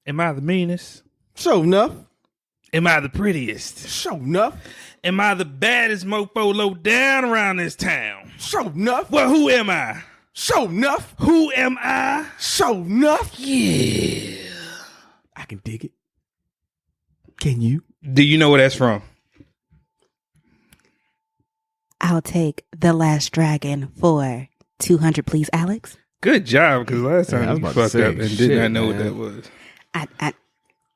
Am I the meanest? Sure enough. Am I the prettiest? Sure enough. Am I the baddest mofo low down around this town? Sure enough. Well, who am I? Sure enough. Who am I? Sure enough. Yeah. I can dig it. Can you? Do you know where that's from? I'll take The Last Dragon for 200, please, Alex. Good job, because last time I was you about to fucked say, up and shit, did not know what man. that was.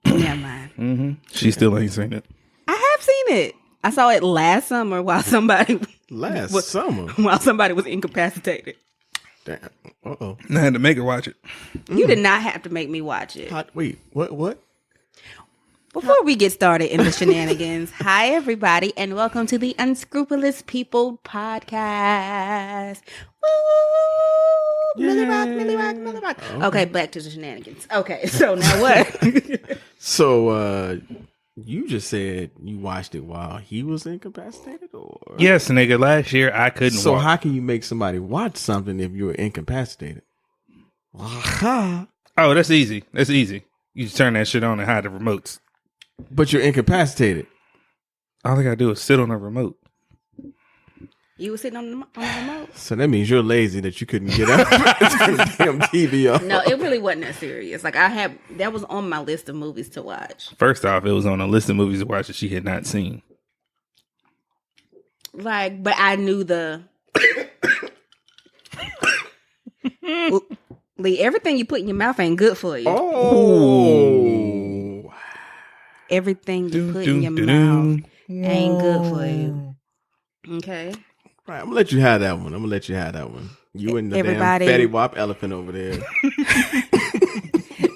Never mind. Mm-hmm. She still ain't seen it. I have seen it. I saw it last summer while somebody Summer. while somebody was incapacitated. Damn. Uh-oh. I had to make her watch it. You did not have to make me watch it. Wait, what? Before we get started in the shenanigans, hi everybody, and welcome to the Unscrupulous People podcast. Woo! Millie rock. Okay, back to the shenanigans. Okay, so now what? So, you just said you watched it while he was incapacitated, or? Yes, nigga. Last year I couldn't So walk. how can you make somebody watch something if you were incapacitated? Oh, that's easy. That's easy. You just turn that shit on and hide the remotes. But you're incapacitated. All I gotta do is sit on the remote. You were sitting on the remote? So that means you're lazy that you couldn't get up and turn the damn TV off. No, it really wasn't that serious. Like that was on my list of movies to watch. First off, it was on a list of movies to watch that she had not seen. Like, but I knew Lee, everything you put in your mouth ain't good for you. Oh. Everything you put in your mouth ain't good for you. Okay. Right, I'm gonna let you have that one. You and the Everybody. damn fatty wop elephant over there.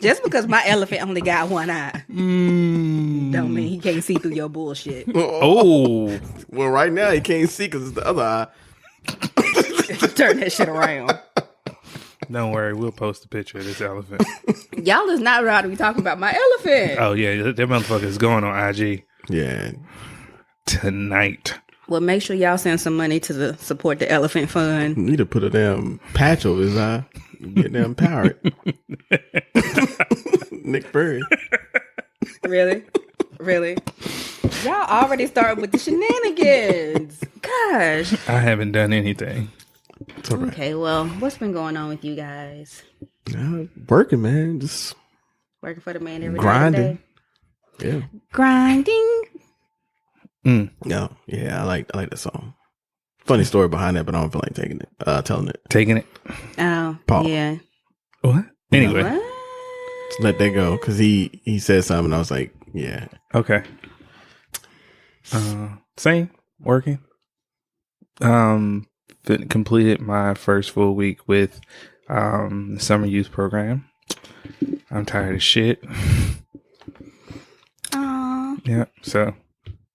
Just because my elephant only got one eye, don't mean he can't see through your bullshit. Oh. Well, right now he can't see because it's the other eye. Turn that shit around. Don't worry, we'll post a picture of this elephant. Y'all is not allowed to be talking about my elephant. Oh yeah, that motherfucker is going on IG. Yeah. Tonight. Well, make sure y'all send some money to support the elephant fund. You need to put a damn patch over his eye. Get damn powered. Nick Fury. Really? Y'all already started with the shenanigans. Gosh. I haven't done anything. It's all right. Okay, well, what's been going on with you guys? Working, man. Just Working for the man every grinding. day? Yeah. Grinding? No. Yeah, I like that song. Funny story behind that, but I don't feel like telling it. Taking it. Oh, Paul. yeah. What? Anyway. What? Just let that go because he said something. And I was like, yeah. Okay. Same. Working. Completed my first full week with the summer youth program. I'm tired of shit. Aw. Yeah. So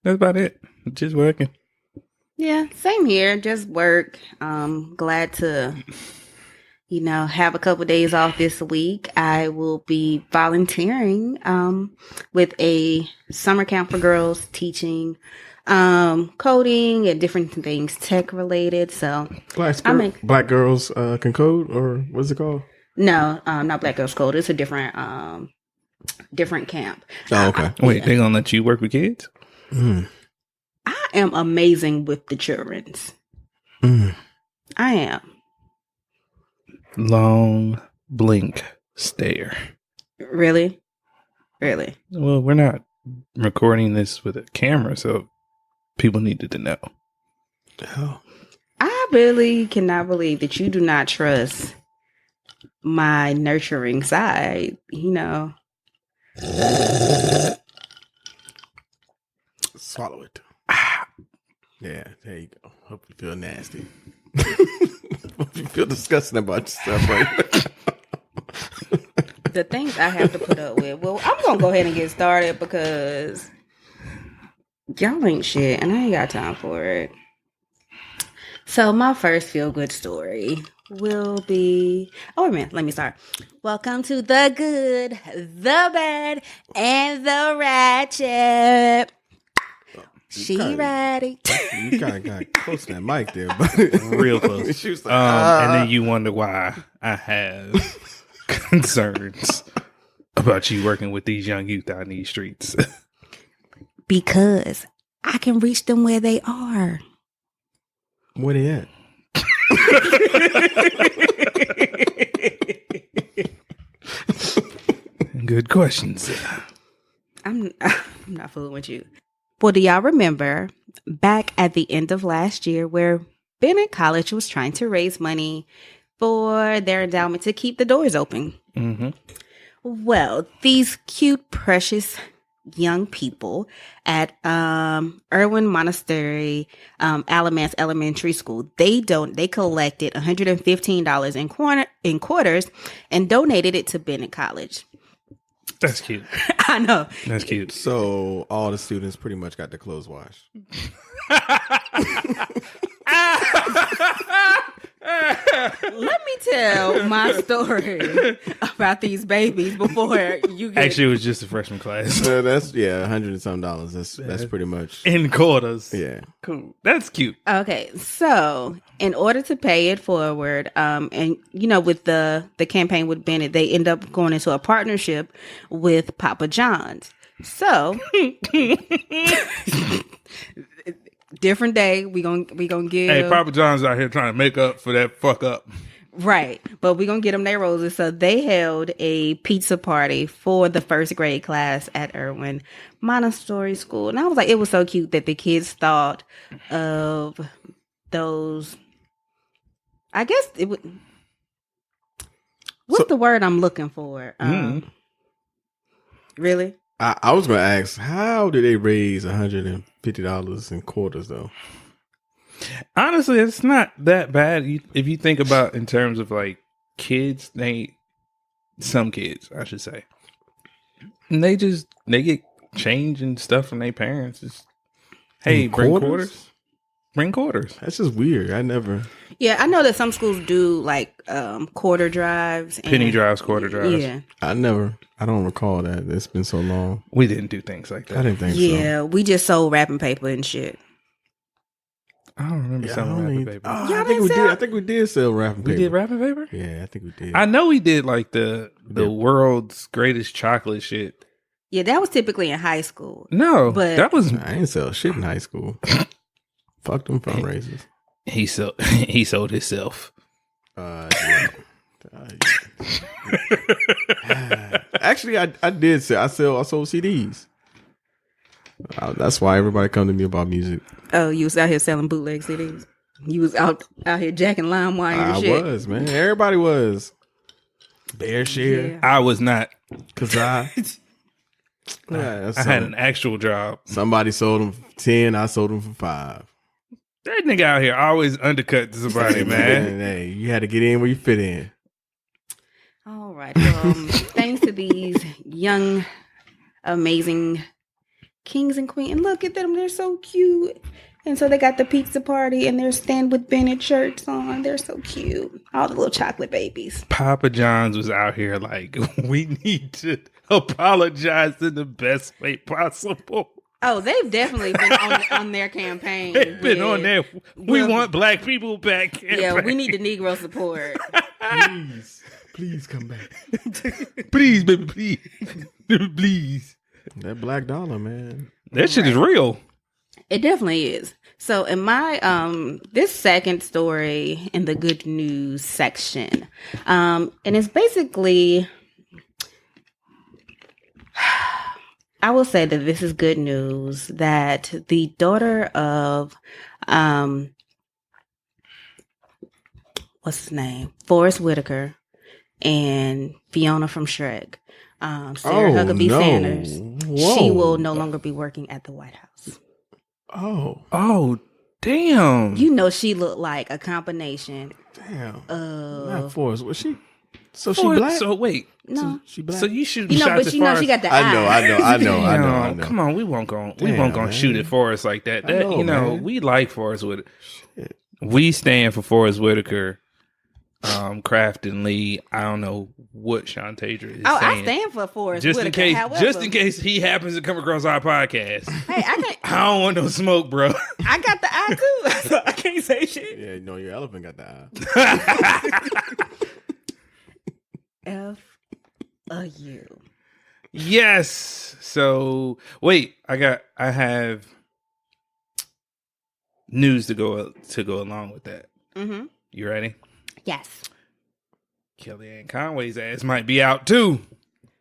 that's about it. Just working. Yeah, same here. Just work. Glad to, have a couple days off this week. I will be volunteering with a summer camp for girls teaching coding and different things tech related. So Black girls can code, or what's it called? No, not Black Girls Code. It's a different camp. Oh, okay. Wait, they gonna let you work with kids? I am amazing with the children's. I am. Long blink stare. Really? Well, we're not recording this with a camera, so people needed to know. Oh. I really cannot believe that you do not trust my nurturing side, Swallow it. Yeah, there you go. Hope you feel nasty. Hope you feel disgusting about yourself right now. The things I have to put up with. Well, I'm going to go ahead and get started because y'all ain't shit and I ain't got time for it. So my first feel-good story will be... Oh, wait a minute. Let me start. Welcome to the good, the bad, and the ratchet. She ready. You kind of got close to that mic there, but Real close. She was like, And then you wonder why I have concerns. about you working with these young youth out in these streets? Because I can reach them where they are. Where they at? Good questions. I'm not fooling with you. Well, do y'all remember back at the end of last year where Bennett College was trying to raise money for their endowment to keep the doors open? Mm-hmm. Well, these cute, precious young people at Irwin Monastery Alamance Elementary School, they collected $115 in quarters and donated it to Bennett College. That's cute. I know. That's cute. So all the students pretty much got their clothes washed. Let me tell my story about these babies before you get... Actually, it was just a freshman class. That's $100 and some. That's pretty much In quarters. yeah. Cool. That's cute. Okay, so in order to pay it forward, and with the campaign with Bennett, they end up going into a partnership with Papa John's. So different day, we gonna give. Hey, Papa John's out here trying to make up for that fuck up. Right, but we gonna get them their roses. So they held a pizza party for the first grade class at Irwin Montessori School, and I was like, it was so cute that the kids thought of those. I guess it would. What's the word I'm looking for? Really? I was going to ask, how did they raise $150 in quarters though? Honestly, it's not that bad. If you think about in terms of like kids, some kids, I should say, and they get change and stuff from their parents. It's, hey, bring quarters. Bring quarters. That's just weird. I never. Yeah, I know that some schools do like quarter drives, Penny drives, quarter drives. Yeah, I don't recall that. It's been so long. We didn't do things like that. I didn't think so. Yeah, we just sold wrapping paper and shit. I don't remember selling wrapping paper. I think we did. I think we did sell wrapping paper. We did wrapping paper? Yeah, I think we did. I know we did like the world's greatest chocolate shit. Yeah, that was typically in high school. No, but that was I didn't sell shit in high school. Fuck them fundraisers. he sold himself. Yeah. Actually, I did sell. I sold CDs. That's why everybody come to me about music. Oh, you was out here selling bootleg CDs. You was out here jacking LimeWire and shit. I was, man. Everybody was. Bear share. Yeah. I was not. Cause I had an actual job. Somebody sold them for 10. I sold them for 5. That nigga out here always undercut somebody, man. Hey, you had to get in where you fit in. All right. Well, thanks to these young, amazing kings and queens. And look at them. They're so cute. And so they got the pizza party and their Stand With Bennett shirts on. They're so cute. All the little chocolate babies. Papa John's was out here like, we need to apologize in the best way possible. Oh, they've definitely been on their campaign. They've been on there. We want black people back. Campaign. Yeah, we need the Negro support. Please come back. Please, baby, please. Please. That black dollar, man. That shit is real. It definitely is. So in my this second story in the good news section, and it's basically, I will say that this is good news that the daughter of what's his name? Forrest Whitaker and Fiona from Shrek, Sarah Huckabee Sanders, she will no longer be working at the White House. Oh, damn. You know, she looked like a combination. Damn. Not Forrest. Was she? So she Forrest, black? So wait. No. So she black? So you shoot You know, shots but at you know Forrest. she got the I know. Damn, come on, we won't go shoot at Forrest like that. That know, man. we like Forrest Whitaker. We stand for Forrest Whitaker, Kraft and Lee. I don't know what Shantasia is saying. I stand for Forrest just Whitaker. in case, However, just in case he happens to come across our podcast. Hey, I don't want no smoke, bro. I got the eye too, so I can't say shit. Yeah, no, your elephant got the eye. F a you. Yes. So wait, I have news to go along with that. Mm-hmm. You ready? Yes. Kellyanne Conway's ass might be out too.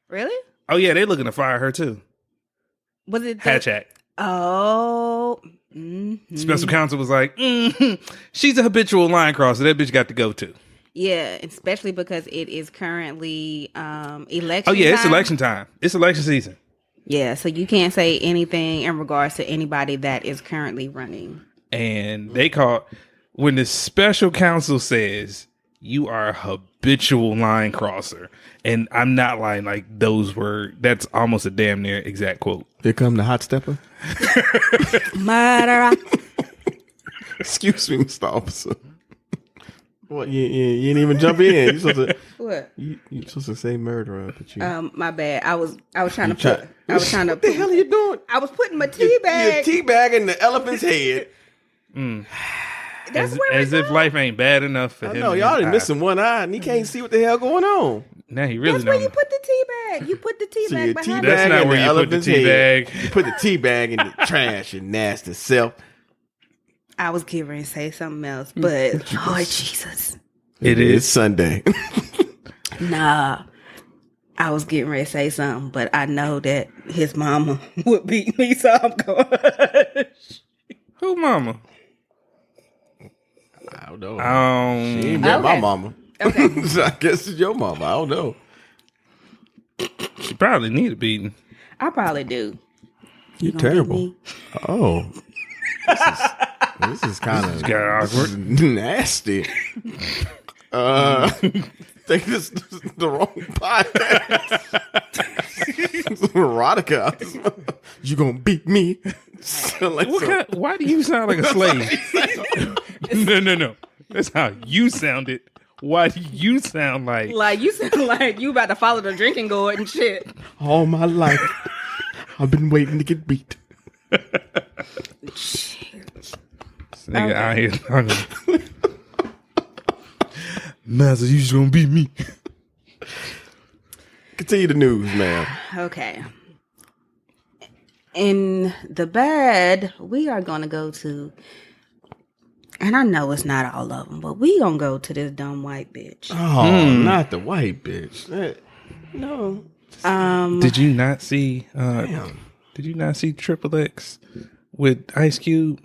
Really? Oh yeah, they looking to fire her too. Was it Hatch Act. Oh. Mm-hmm. Special counsel was like, she's a habitual line crosser. That bitch got to go too. Yeah, especially because it is currently election. Oh yeah, time. it's election time. It's election season. Yeah, so you can't say anything in regards to anybody that is currently running. And they call when the special counsel says you are a habitual line crosser, and I'm not lying. Like that's almost a damn near exact quote. Here come the hot stepper. Murderer. Excuse me, Mr. Officer. What? You didn't even jump in. You supposed to. What? You supposed to say murderer, but you. My bad. I was trying to put. I was trying to. What the hell are you doing? I was putting my tea bag. Your tea bag in the elephant's head. That's where As if life ain't bad enough for him. No, y'all done missing one eye, and he can't see what the hell going on. Now he really That's where don't. you put the tea bag. You put the tea So bag your behind tea That's bag not in where the you put the elephant's tea head. bag. You put the tea bag in the trash, your nasty self. I was getting ready to say something else, but Lord Jesus. It It's is. Sunday. Nah. I was getting ready to say something, but I know that his mama would beat me, so I'm going. Who mama? I don't know. She ain't Um, met my Okay. mama. Okay. So I guess it's your mama. I don't know. she probably need a beating. I probably do. You're Gonna beat terrible. me? Oh. This is kind of got awkward. nasty. Think this is the wrong podcast. Erotica. You gonna beat me? Like Why do you sound like a slave? No. That's how you sounded. Why do you sound like? Like you sound like you about to follow the drinking gourd and shit. all my life, I've been waiting to get beat. This nigga out here talking. Master, you just gonna beat me. Continue the news, man. Okay. In the bad, we are going to go to, and I know it's not all of them, but we going to go to this dumb white bitch. Oh, not the white bitch. No. Did you not see? Damn. Did you not see Triple X with Ice Cube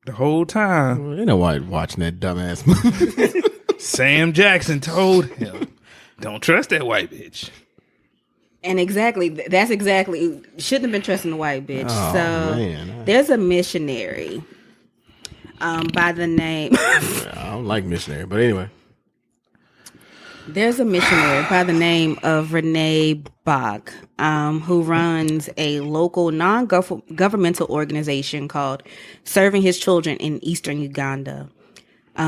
the whole time? Well, ain't nobody watching that dumbass movie. Sam Jackson told him, "Don't trust that white bitch." And that's exactly, shouldn't have been trusting the white bitch. Oh, So man. there's a missionary by the name, I don't like missionary, but anyway. there's a missionary by the name of Renee Bach, who runs a local non-governmental organization called Serving His Children in Eastern Uganda.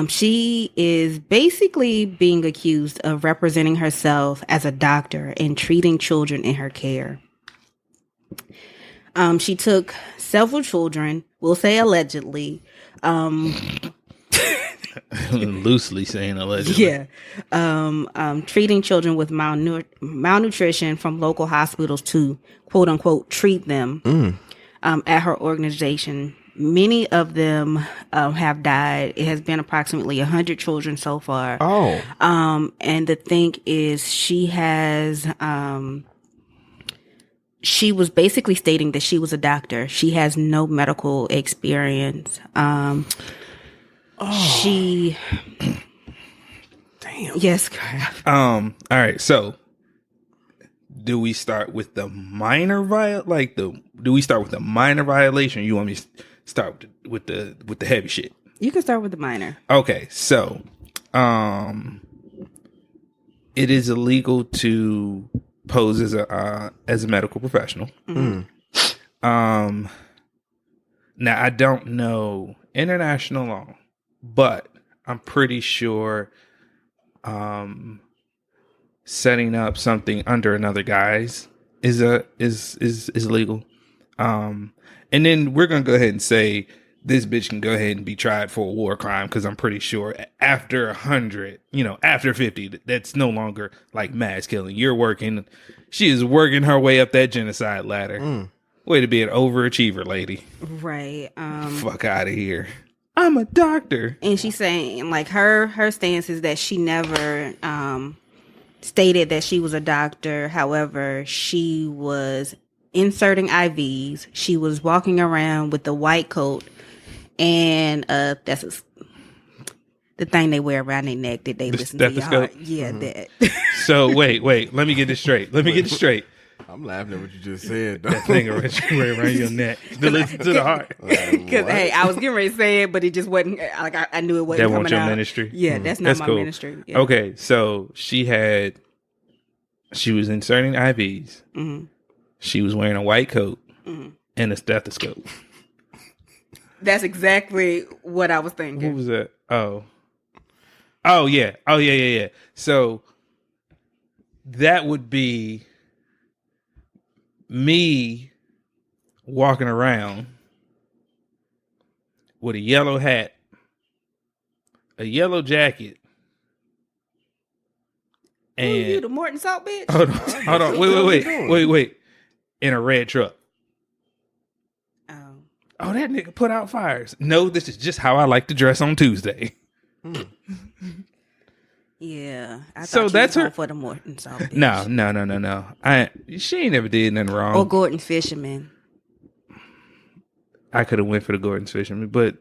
She is basically being accused of representing herself as a doctor and treating children in her care. She took several children, we'll say allegedly, Loosely saying allegedly. treating children with malnutrition from local hospitals to quote unquote treat them at her organization. Many of them have died. It has been approximately 100 children so far. Oh. And the thing is, she was basically stating that she was a doctor. She has no medical experience. She. Damn. Yes. All right. So, do we start with the minor do we start with the minor violation? Or you want me to start with the heavy shit? You can start with the minor. Okay. So, it is illegal to pose as a medical professional. Mm-hmm. Now I don't know international law, but I'm pretty sure setting up something under another guise is illegal. And then we're gonna go ahead and say this bitch can go ahead and be tried for a war crime, because I'm pretty sure after 100, after 50, that's no longer like mass killing. You're working, She is working her way up that genocide ladder. Way to be an overachiever, lady. Right. Fuck out of here. I'm a doctor. And she's saying, like, her stance is that she never stated that she was a doctor. However, she was inserting IVs. She was walking around with the white coat and the thing they wear around their neck that they listen to your heart. Yeah, that. So wait. Let me get this straight. I'm laughing at what you just said. That thing around your neck to listen to the heart. Because hey, I was getting ready to say it, but it just wasn't. Like I knew it wasn't. That coming wasn't your out. ministry. Yeah, that's my cool. ministry. Yeah. Okay, so she was inserting IVs. Mm-hmm. She was wearing a white coat and a stethoscope. That's exactly what I was thinking. What was that? Oh yeah. So that would be me walking around with a yellow hat, a yellow jacket, and you the Morton Salt bitch? Hold on. Wait. In a red truck. Oh, that nigga put out fires. No, this is just how I like to dress on Tuesday. Yeah. I so thought that's you was her for the Morton Salt bitch. No. She ain't never did nothing wrong. Or Gordon Fisherman. I could have went for the Gordon Fisherman, but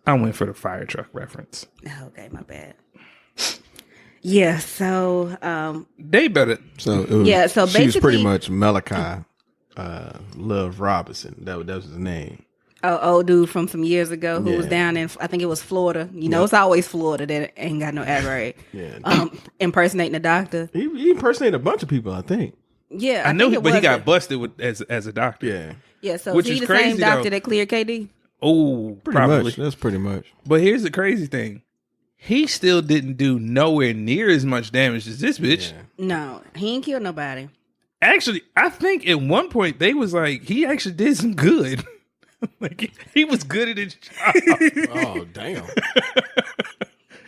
I went for the fire truck reference. Okay, my bad. Yeah, so they better. So she was pretty much Malachi Love Robinson. That was his name. Old dude from some years ago who was down in, I think it was Florida. You know, it's always Florida that ain't got no ad right. Impersonating a doctor. He impersonated a bunch of people, I think. Yeah, I know, but he got busted with as a doctor. Yeah. So which is he is the crazy, same doctor though. that cleared KD? Oh, probably. Much. That's pretty much. But here's the crazy thing: he still didn't do nowhere near as much damage as this bitch. Yeah. No, he ain't killed nobody. Actually, I think at one point they was like, he actually did some good. Like he was good at his job. Oh, damn.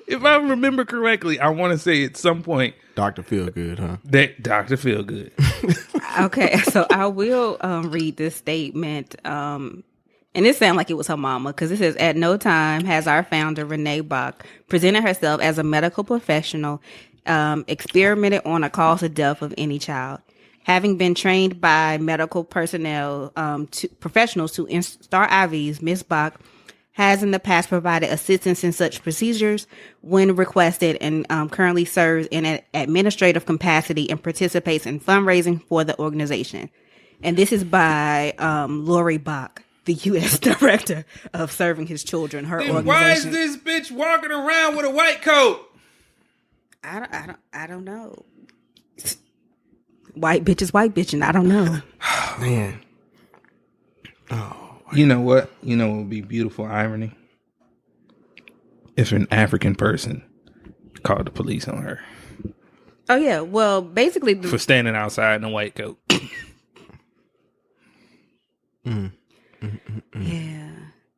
If I remember correctly, I want to say at some point, Dr. Feelgood, huh? That Dr. Feelgood. Okay, so I will read this statement. And it sounded like it was her mama, because it says, at no time has our founder, Renee Bach, presented herself as a medical professional, experimented on a cause of death of any child. Having been trained by medical personnel, professionals to install IVs, Ms. Bach has in the past provided assistance in such procedures when requested, and currently serves in an administrative capacity and participates in fundraising for the organization. And this is by Lori Bach, the U.S. Director of Serving His Children, her organization. Why is this bitch walking around with a white coat? I don't know. White bitching. I don't know. Man. Oh. You know what? You know what would be beautiful irony? If an African person called the police on her. Oh, yeah. Well, basically... for standing outside in a white coat. Yeah.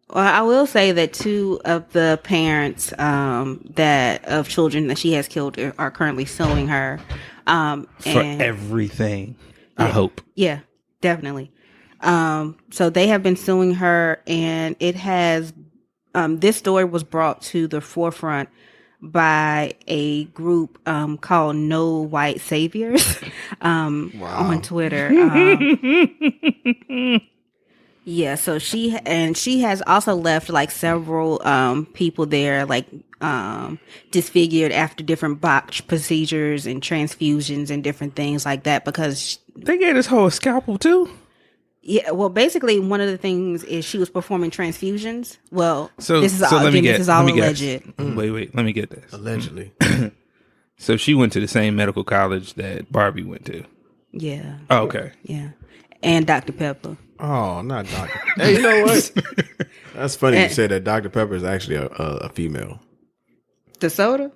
Well, I will say that two of the parents of children that she has killed are currently suing her. For everything, I hope. Yeah, definitely. So they have been suing her, and it has, this story was brought to the forefront by a group called No White Saviors on Twitter. Yeah, so she has also left like several people there, like disfigured after different botched procedures and transfusions and different things like that, because they gave this whole scalpel too. Yeah, well, basically one of the things is she was performing transfusions. Well, this is all alleged. Wait, let me get this. Allegedly. So she went to the same medical college that Barbie went to. Yeah. Oh, okay. Yeah, and Dr. Pepper. Oh, not Dr. Hey, you know what? That's funny you said that. Dr. Pepper is actually a female. The soda?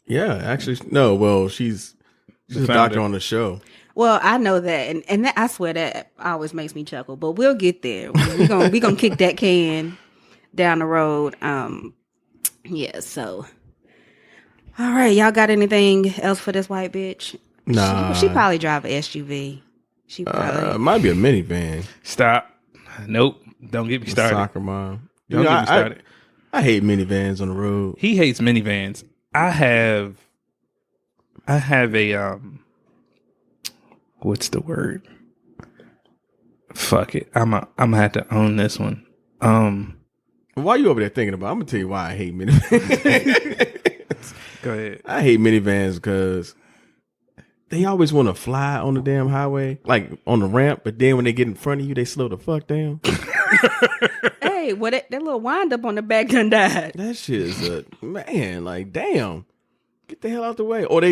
Yeah, actually, no. Well, she's a doctor on the show. Well, I know that, and that, I swear that always makes me chuckle. But we'll get there. We gonna kick that can down the road. Yeah. So, all right, y'all got anything else for this white bitch? Nah, She probably drive an SUV. She probably. it might be a minivan. Stop. Nope. Don't get me started. Soccer mom. Don't get me started. I hate minivans on the road. He hates minivans. I have a what's the word? Fuck it. I'm gonna have to own this one. Why you over there thinking about? I'm gonna tell you why I hate minivans. Go ahead. I hate minivans because they always want to fly on the damn highway, like on the ramp. But then when they get in front of you, they slow the fuck down. Hey, what that little wind up on the back done died. That shit is a man. Like, damn, get the hell out the way. Or they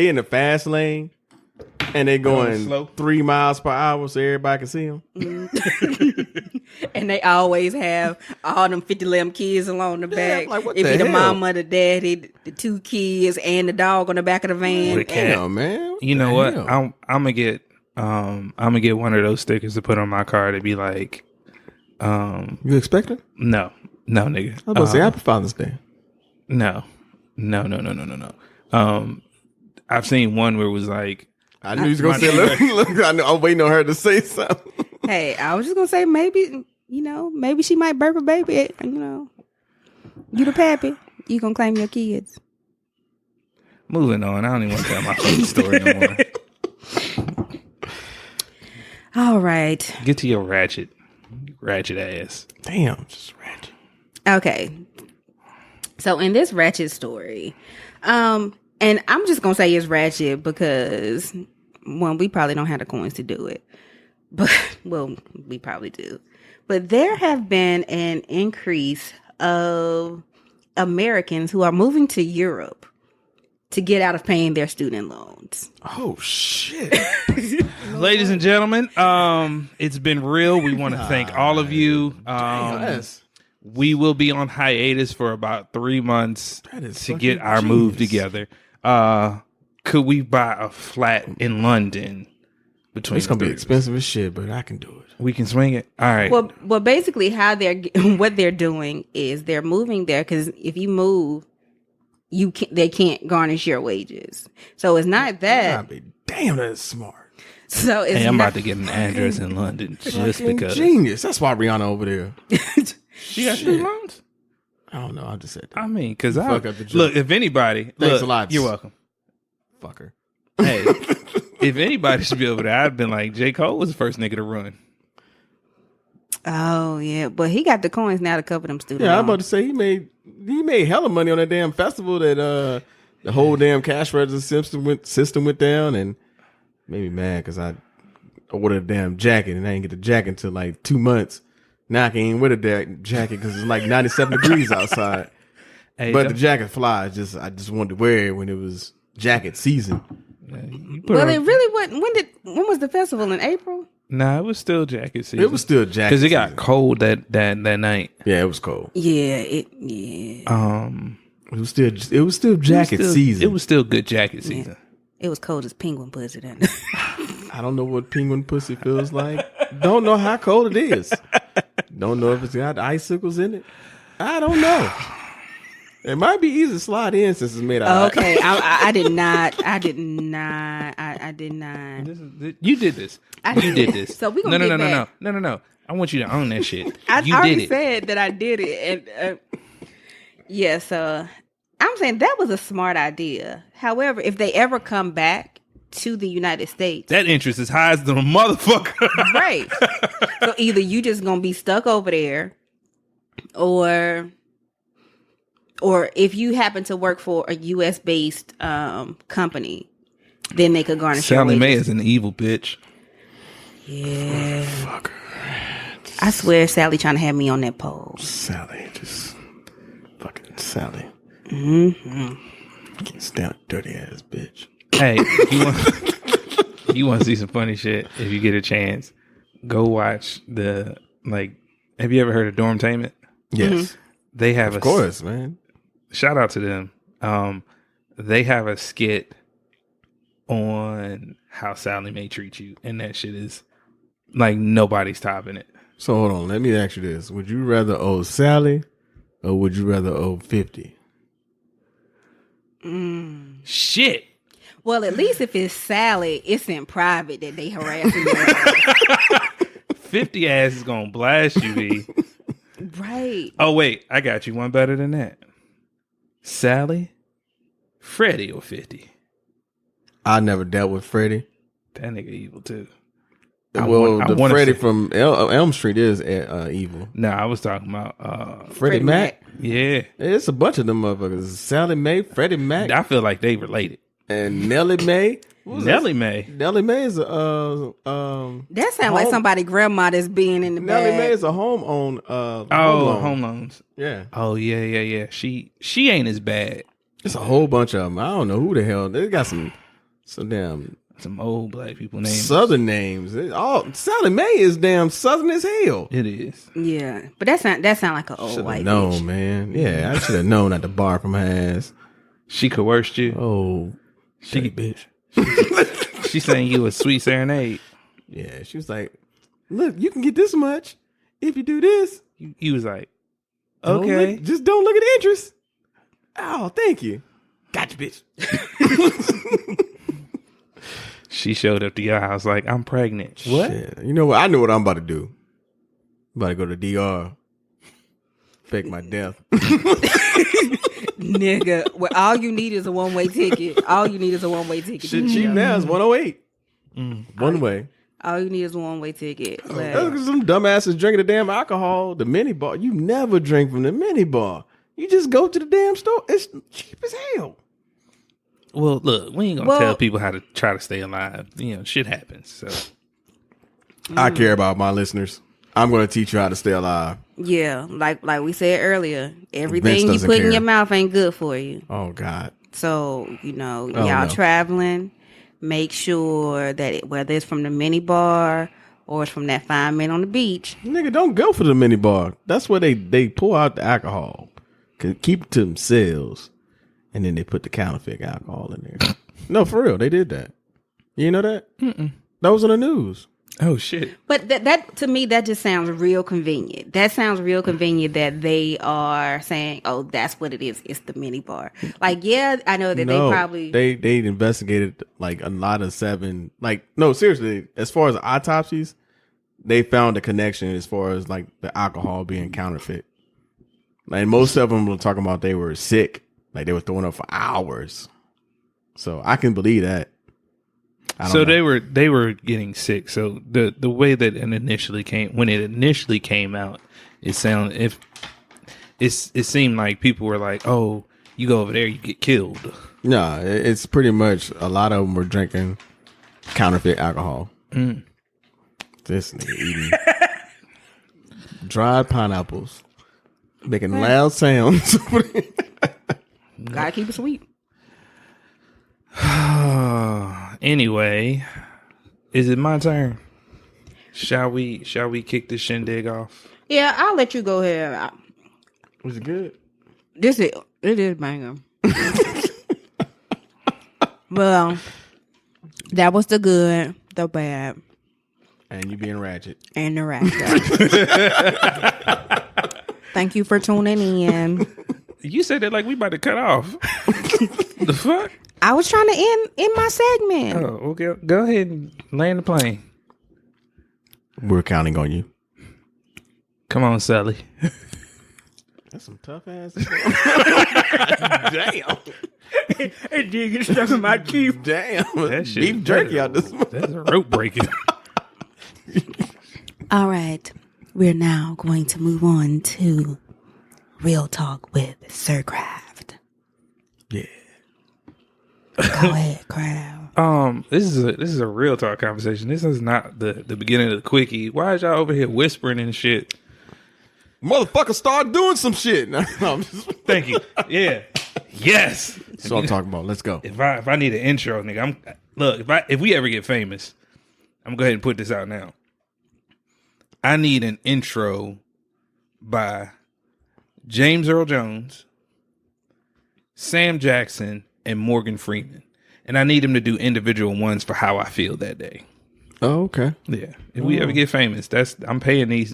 in the fast lane and they going slow 3 miles per hour so everybody can see them. And they always have all them 50-11 kids along the back. Like, what it the be the hell? mama, the daddy, the 2 kids, and the dog on the back of the van. With a cat. Damn, man. What You know the what? hell? I'm gonna get one of those stickers to put on my car to be like, You expecting? no, nigga. I was about to say Happy Father's Day. No. I've seen one where it was like, I knew he was gonna say. Look, I know. I'm waiting on her to say something. Hey, I was just gonna say maybe she might burp a baby. You the pappy. You gonna claim your kids. moving on. I don't even want to tell my fucking story no more. All right. Get to your ratchet ass. Damn, just ratchet. Okay. So in this ratchet story, and I'm just gonna say it's ratchet because one, we probably don't have the coins to do it, but well, we probably do. But there have been an increase of Americans who are moving to Europe to get out of paying their student loans. Oh shit! Ladies and gentlemen, it's been real. We want to thank all of you. Yes. We will be on hiatus for about 3 months That is to get fucking our move genius. together. Could we buy a flat in London between It's gonna the be three of us? expensive as shit, but I can do it. We can swing it. All right. Well, basically, what they're doing is they're moving there because if you move, they can't garnish your wages. So it's not that. I be damn, that's smart. So it's Hey, I'm not, about to get an address in London just Fucking because. genius. That's why Rihanna over there. She got student loans? I don't know. I just said that. I mean, because Fuck up the joke. look, if anybody, Thanks a lot. You're welcome. Fucker. Hey, if anybody should be over there, I'd been like, J. Cole was the first nigga to run. Oh yeah, but he got the coins now to cover them student Yeah, I'm loans. about to say he made hella money on that damn festival that the whole damn cash register system went down, and made me mad because I ordered a damn jacket and I didn't get the jacket until like 2 months. Now I can't even wear the jacket because it's like 97 degrees outside. Hey, But the jacket flies. I just wanted to wear it when it was jacket season. Well, it really wasn't. When was the festival? In April? Nah, it was still jacket season. It was still jacket because it got season. cold that night. Yeah, it was cold. Yeah, It was still jacket season. It was still good jacket season. it was cold as penguin pussy then. I don't know what penguin pussy feels like. Don't know how cold it is. Don't know if it's got icicles in it. I don't know. It might be easy to slide in since it's made out. Okay, I did not. I did not. You did this. You did this. So we gonna get back. No. I want you to own that shit. I You already did it. said that I did it, and yeah. So I'm saying that was a smart idea. However, if they ever come back to the United States, That interest is high as the motherfucker. right? So either you just gonna be stuck over there, or if you happen to work for a U.S. based company, then they could garnish your Sally Mae wages. is an evil bitch. Yeah, Fucker. I swear, Sally trying to have me on that pole. Sally, just fucking Sally. Mm-hmm. Can't stand a dirty ass bitch. Hey, you want to see some funny shit? If you get a chance, go watch have you ever heard of Dormtainment? Yes, They have of course, man. Shout out to them. They have a skit on how Sally Mae treats you, and that shit is like nobody's topping it. So hold on, let me ask you this: would you rather owe Sally, or would you rather owe 50? Shit. Well, at least if it's Sally, it's in private that they harassing you. 50 ass is gonna blast you, B. Right. Oh wait, I got you one better than that. Sally, Freddie or 50. I never dealt with Freddie. That nigga evil too. The Freddie from Elm Street is evil. No, I was talking about Freddie Mac. Yeah, It's a bunch of them motherfuckers. Sally Mae, Freddie Mac, I feel like they related. and Nellie Mae. Nellie Mae. Nellie Mae is That sounds like somebody grandma that's being in the Nellie bag. Mae is a home Home loans. Yeah, Oh yeah. She ain't as bad. it's a whole bunch of them. I don't know who the hell. They got some damn Some old black people names. Southern names. Sally Mae is damn Southern as hell. It is. Yeah, but that sound like an old Should white have known, bitch. man. Yeah, I should have known not to bar from her ass. She coerced you. Oh, She- bitch. She sang you a sweet serenade. Yeah, she was like, "Look, you can get this much if you do this." You was like, Don't okay. just don't look at the interest. Oh, thank you. Gotcha, bitch. She showed up to your house like, I'm pregnant. What? Shit. You know what? I know what I'm about to do. I'm about to go to DR. Fake my death. Nigga, well, all you need is a one-way ticket. All you need is a one-way ticket. Shit cheap now is 108. Mm. One way. All you need is a one-way ticket. Like, That's 'cause some dumbasses drinking the damn alcohol, the mini bar. You never drink from the mini bar. You just go to the damn store. It's cheap as hell. Well, look, we ain't gonna tell people how to try to stay alive. You know, shit happens. So I care about my listeners. I'm going to teach you how to stay alive. yeah, like we said earlier, Vince everything you doesn't put in care. your mouth ain't good for you. Oh, God. So, y'all no. traveling, make sure that whether it's from the mini bar or it's from that fine man on the beach. Nigga, don't go for the mini bar. That's where they pour out the alcohol. Keep it to themselves. And then they put the counterfeit alcohol in there. No, for real. They did that. You know that? Mm-mm. That was on the news. oh shit. But that to me, that just sounds real convenient. That sounds real convenient that they are saying, oh, that's what it is. It's the mini bar. Like, yeah, I know that they probably... They investigated like a lot of no, seriously, as far as autopsies, they found a connection as far as like the alcohol being counterfeit. Like most of them were talking about they were sick. Like they were throwing up for hours. So I can believe that. So they were getting sick. So the way that it initially came out, it seemed like people were like, oh, you go over there, you get killed. No, it's pretty much a lot of them were drinking counterfeit alcohol. Mm. This nigga eating dried pineapples, making loud sounds. Gotta keep it sweet. Anyway, is it my turn? Shall we kick this shindig off? Yeah, I'll let you go ahead. Was it good? It is banger. Well, that was the good, the bad, And you being ratchet. and the ratchet. Thank you for tuning in. You said that like we about to cut off. The fuck? I was trying to end my segment. Oh, okay. Go ahead and land the plane. We're counting on you. Come on, Sally. That's some tough ass. Damn. It did get stuck in my teeth. Damn. That shit, Beef jerky out this. That's a rope breaking. All right. We're now going to move on to Real Talk with Sir Craft. Yeah. Go ahead, Craft. This is a real talk conversation. This is not the beginning of the quickie. Why is y'all over here whispering and shit? Motherfucker, start doing some shit. No, I'm just... Thank you. Yeah. Yes. That's what I'm talking about. Let's go. If I need an intro, nigga, if we ever get famous, I'm gonna go ahead and put this out now. I need an intro by James Earl Jones, Sam Jackson, and Morgan Freeman. And I need them to do individual ones for how I feel that day. Oh, okay. Yeah. If we ever get famous, I'm paying these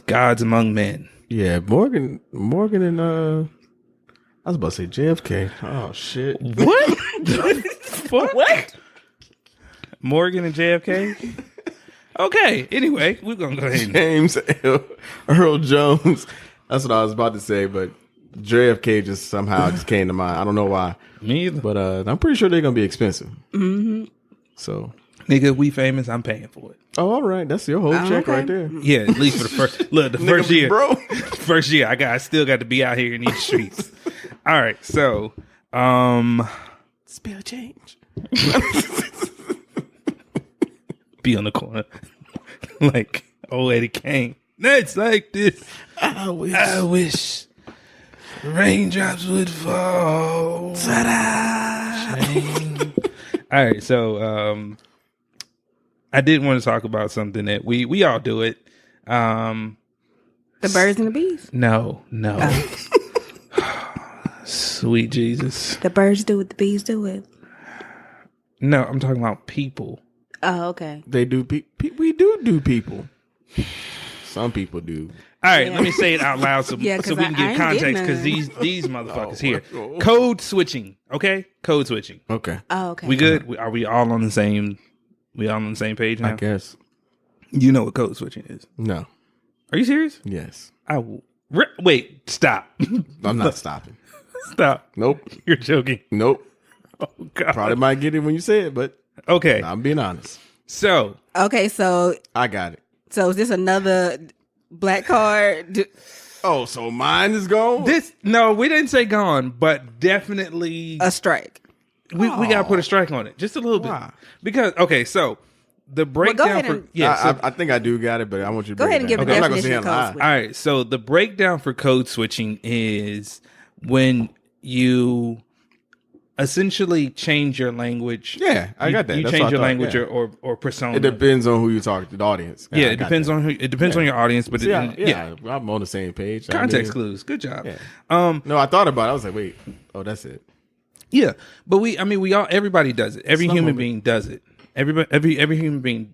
gods among men. Yeah, Morgan and I was about to say JFK. Oh shit! What? What? Morgan and JFK. Okay. Anyway, we're gonna go ahead. James Earl Jones. That's what I was about to say, but JFK just somehow just came to mind. I don't know why. Me either. But I'm pretty sure they're gonna be expensive. Mm-hmm. So, nigga, we famous. I'm paying for it. oh, all right. That's your whole check right there. Yeah, at least for the first. Look, the first year, bro. First year, I still got to be out here in these streets. All right, so, Spell change. be on the corner like old Eddie Kane. It's like this. I wish raindrops would fall. All right, so I did want to talk about something that we all do it. The birds and the bees. No. Sweet Jesus. The birds do it. The bees do it. No, I'm talking about people. Oh, okay. They do. We do people. Some people do. All right, let me say it out loud so we can I get ain't context because getting these motherfuckers here. Oh. Code switching, okay? Code switching. Okay. Oh, okay. We good? Are we all on the same? We all on the same page now? I guess. You know what code switching is? No. Are you serious? Yes. Wait, stop. I'm not stopping. Stop. Nope. You're joking. Nope. Oh God. Probably might get it when you say it, but Okay. I'm being honest. So Okay, so I got it. is this another black card? Oh, so mine is gone? no, we didn't say gone, but definitely A strike. we gotta put a strike on it. Just a little Why? bit. Because so the breakdown ahead for and- I think I do got it, but I want you to Go break ahead and it give down. the I'm not gonna definition say of it code live. switch. all right, so the breakdown for code switching is when you essentially change your language. Yeah, I got that. You That's change what I your thought, language yeah. or persona. It depends on who you talk to, the audience. Yeah, I it got depends that. on who. It depends on your audience, but See, yeah, I'm on the same page. context clues. Good job. Yeah. No, I thought about it. I was like, wait, oh, that's it. Yeah, but everybody does it. Every Some human of it. being does it. Every human being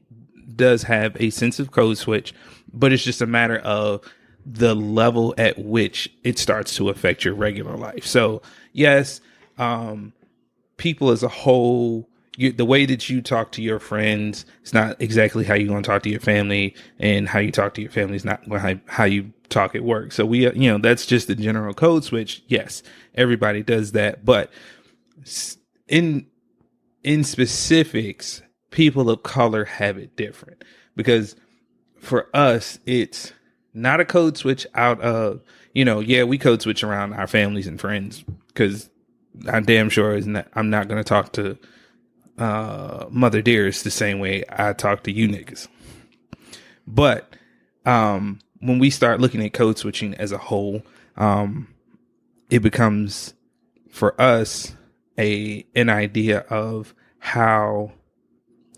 does have a sense of code switch, but it's just a matter of the level at which it starts to affect your regular life. So yes, people as a whole, the way that you talk to your friends, it's not exactly how you're going to talk to your family, and how you talk to your family is not how you talk at work. So that's just the general code switch. Yes, everybody does that, but in specifics, people of color have it different, because for us, it's not a code switch out of, we code switch around our families and friends, because I'm damn sure I'm not going to talk to Mother Dearest the same way I talk to you niggas. But when we start looking at code switching as a whole, it becomes for us an idea of how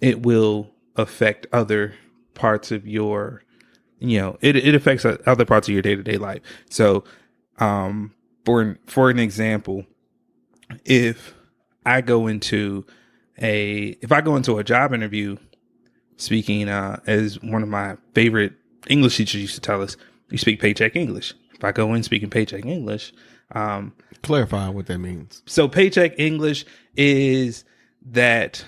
it will affect other parts of your, it affects other parts of your day-to-day life. So for an example, if I go into a job interview, speaking as one of my favorite English teachers used to tell us, you speak paycheck English. If I go in speaking paycheck English, Clarify what that means. so paycheck English is the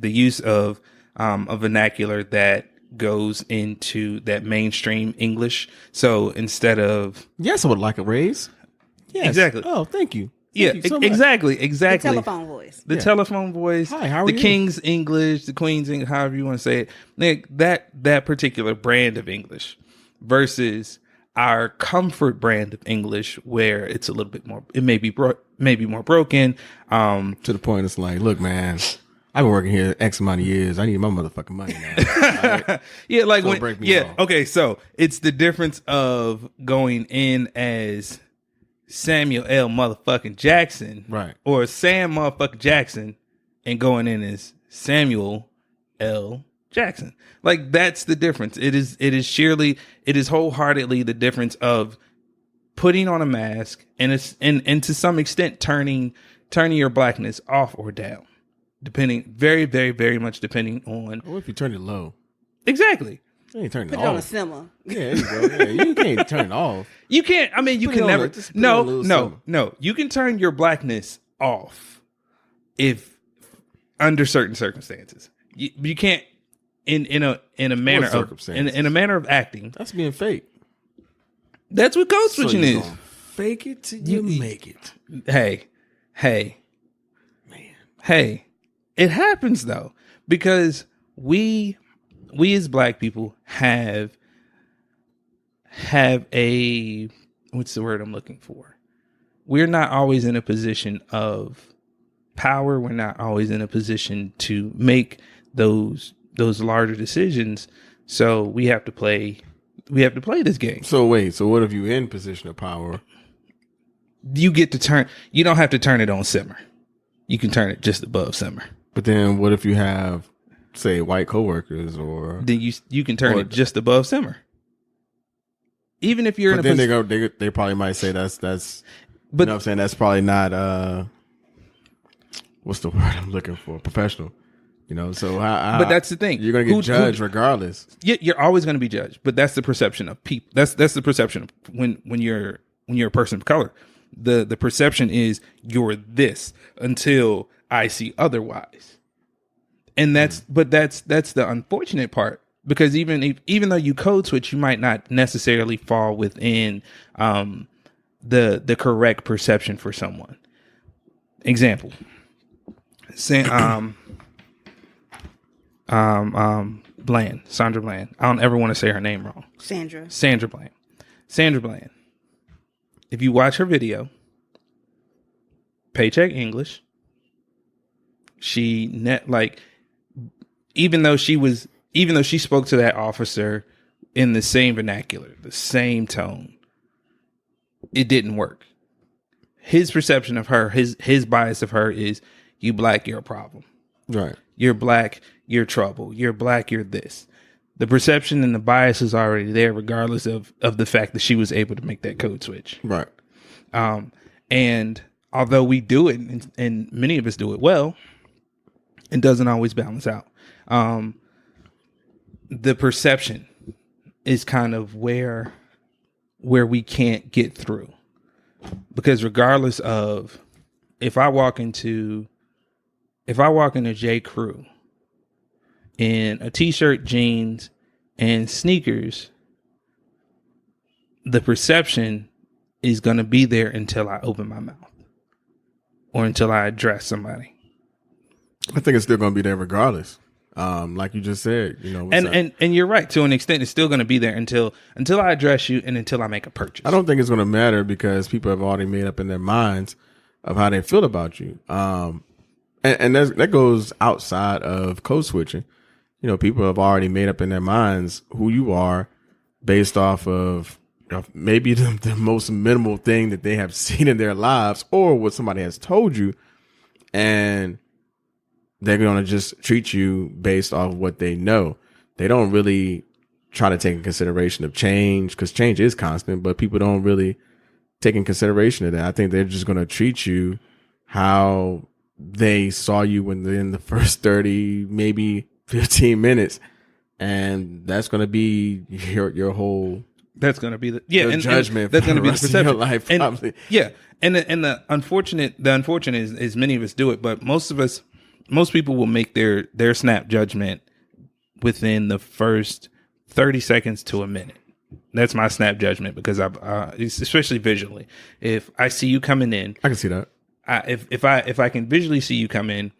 use of a vernacular that goes into that mainstream English. So instead of Yes, I would like a raise. Yes. Exactly. Oh, thank you. yeah, Thank you so much. exactly. The telephone voice. The telephone voice. Hi, how are the you? King's English, the Queen's English, however you want to say it. Like that particular brand of English versus our comfort brand of English, where it's a little bit more, it may be more broken. To the point, it's like, look, man, I've been working here X amount of years. I need my motherfucking money now. Right? Yeah, like Don't break me off. okay, so it's the difference of going in as Samuel L. motherfucking Jackson, Right. or Sam motherfucking Jackson, and going in as Samuel L. Jackson. Like, that's the difference. It is wholeheartedly the difference of putting on a mask and to some extent turning your blackness off or down, depending very, very, very much depending on. What if you turn it low? Exactly. You ain't turning Put it it on a off. simmer. Yeah, there you go. Yeah, you can't turn it off. You can't. I mean, you Put it can on never. a- just put it on a little simmer. No. You can turn your blackness off if under certain circumstances. You can't in a manner of circumstances? in a manner of acting. That's being fake. That's what code So switching you is. gonna fake it till you make it. Hey, Man. hey. It happens though because we as black people have a, what's the word I'm looking for? We're not always in a position of power. We're not always in a position to make those larger decisions. So we have to play this game. So wait, so what if you in position of power? You don't have to turn it on simmer. You can turn it just above simmer. But then what if you have, say, white coworkers or Then you can turn it just above simmer. Even if you're but in a then they probably might say that's but you know what I'm saying, that's probably not what's the word I'm looking for? Professional. You know, so but that's the thing. You're gonna get judged regardless. You're always going to be judged, but that's the perception of people. That's the perception of when you're a person of color. The perception is you're this until I see otherwise, and that's the unfortunate part, because even though you code switch, you might not necessarily fall within the correct perception for someone. Example, say Bland, Sandra Bland. I don't ever want to say her name wrong. Sandra Bland. If you watch her video, Paycheck English, even though she spoke to that officer in the same vernacular, the same tone, it didn't work. His perception of her, his bias of her is, you black, you're a problem. Right. You're black, you're trouble. You're black, you're this. The perception and the bias is already there, regardless of the fact that she was able to make that code switch. Right. And although we do it, and many of us do it well, it doesn't always balance out. The perception is kind of where we can't get through, because regardless of if I walk into J. Crew in a t-shirt, jeans, and sneakers, the perception is going to be there until I open my mouth or until I address somebody. I think it's still going to be there regardless. Like you just said, you know, and you're right, to an extent. It's still going to be there until I address you and until I make a purchase. I don't think it's going to matter because people have already made up in their minds of how they feel about you. And that goes outside of code switching. You know, people have already made up in their minds who you are based off of maybe the most minimal thing that they have seen in their lives or what somebody has told you. And they're going to just treat you based off what they know. They don't really try to take in consideration of change, because change is constant, but people don't really take in consideration of that. I think they're just going to treat you how they saw you within the first 30, maybe 15 minutes. And that's going to be your whole... That's going to be the judgment. And that's going to be the perception. Your life, probably. And the unfortunate is many of us do it, but most people will make their snap judgment within the first 30 seconds to a minute. That's my snap judgment, because especially visually, if I see you coming in, I can see that. If I can visually see you come in,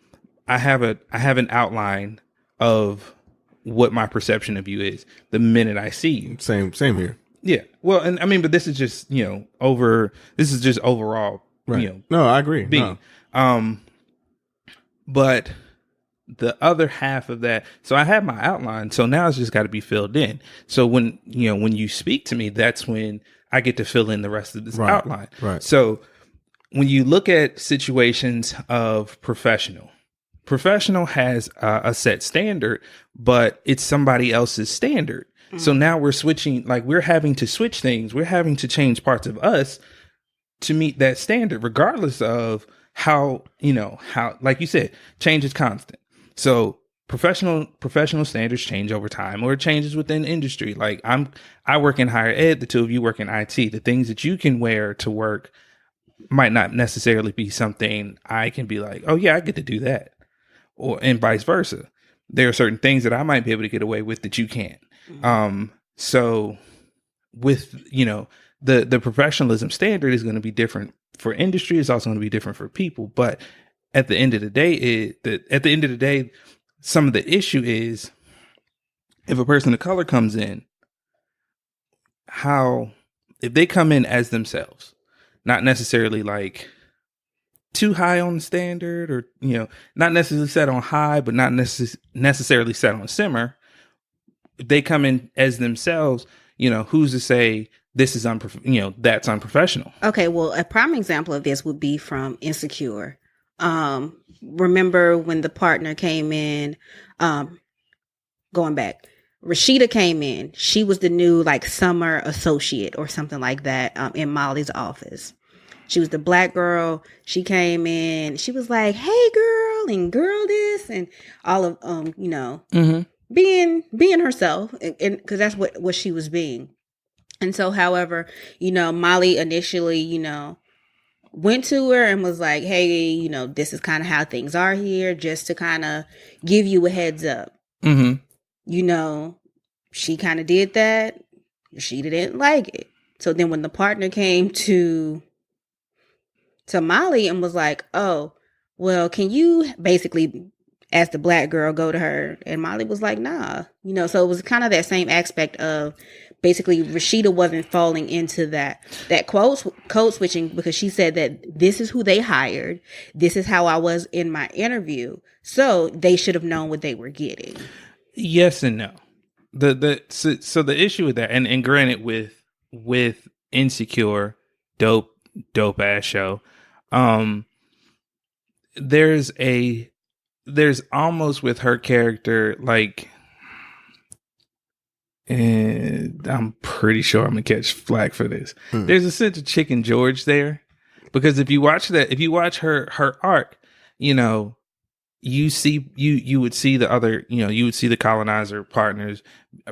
I have an outline of what my perception of you is the minute I see you. Same here. Yeah. Well, and I mean, but this is just, this is just overall, right. No, I agree. Being, no. But the other half of that, so I have my outline, so now it's just got to be filled in. So when you speak to me, that's when I get to fill in the rest of this outline. Right. So when you look at situations of professional has a set standard, but it's somebody else's standard. So now we're switching, like we're having to switch things. We're having to change parts of us to meet that standard, regardless of how, like you said, change is constant. So professional standards change over time, or it changes within industry. Like I work in higher ed, the two of you work in IT. The things that you can wear to work might not necessarily be something I can be like, oh yeah, I get to do that, or and vice versa. There are certain things that I might be able to get away with that you can't. So with, the professionalism standard is going to be different for industry. It's also going to be different for people. But at the end of the day, some of the issue is if a person of color comes in, if they come in as themselves, not necessarily like too high on the standard, or, not necessarily set on high, but not necessarily set on simmer. If they come in as themselves, who's to say this is that's unprofessional? Okay, well, a prime example of this would be from Insecure. Remember when the partner came in, going back, Rashida came in. She was the new summer associate or something like that in Molly's office. She was the black girl. She came in. She was like, "Hey, girl," and "girl this," and all of being herself, and because that's what she was being. And so, however, Molly initially, went to her and was like, "Hey, this is kind of how things are here, just to kind of give you a heads up." She kind of did that. She didn't like it. So then when the partner came to Molly and was like, "Oh, well, can you basically, as the black girl, go to her?" And Molly was like, "Nah." So it was kind of that same aspect of basically Rashida wasn't falling into that code switching, because she said that this is who they hired. This is how I was in my interview. So they should have known what they were getting. Yes and no. So the issue with that, and granted, with Insecure, dope ass show, there's almost with her character, and I'm pretty sure I'm gonna catch flack for this. There's a sense of Chicken George there, because if you watch her arc, you would see the other, you would see the colonizer partners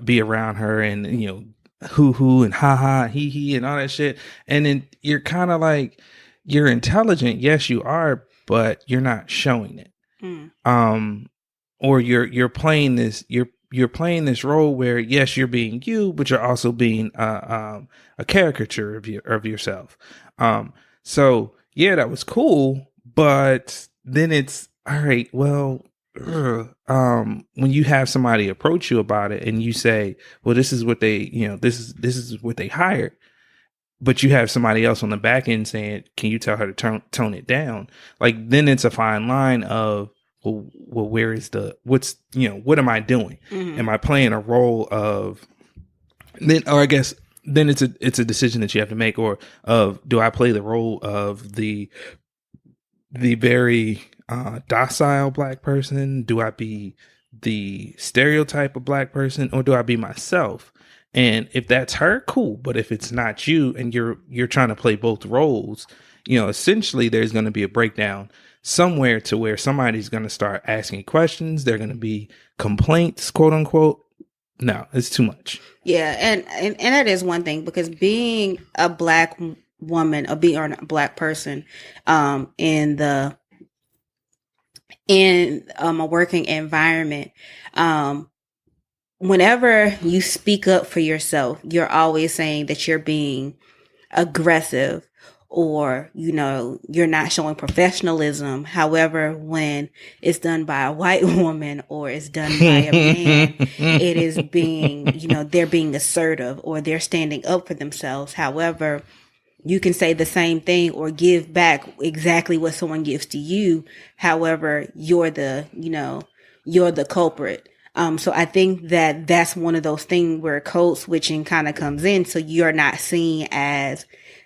be around her, and hoo and ha ha, he and all that shit, and then you're kind of like, you're intelligent, yes you are, but you're not showing it. Or you're playing this role where, yes, you're being you, but you're also being a caricature of yourself. So yeah, that was cool, but then it's all right. Well, when you have somebody approach you about it and you say, well, this is what they, this is what they hired, but you have somebody else on the back end saying, can you tell her to tone it down? Then it's a fine line of, well, where is what am I doing? Am I playing a role of or I guess then it's a decision that you have to make, or of, do I play the role of the very docile black person? Do I be the stereotype of black person, or do I be myself? And if that's her, cool. But if it's not you, and you're trying to play both roles, essentially there's going to be a breakdown somewhere, to where somebody's going to start asking questions. They're going to be complaints, quote unquote. No, it's too much. Yeah, and that is one thing, because being a black woman, or a black person, in a working environment, whenever you speak up for yourself, you're always saying that you're being aggressive, or you're not showing professionalism. However, when it's done by a white woman, or it's done by a man, it is being, they're being assertive, or they're standing up for themselves. However, you can say the same thing or give back exactly what someone gives to you. However, you're the culprit. So I think that that's one of those things where code switching kind of comes in. So you're not seen as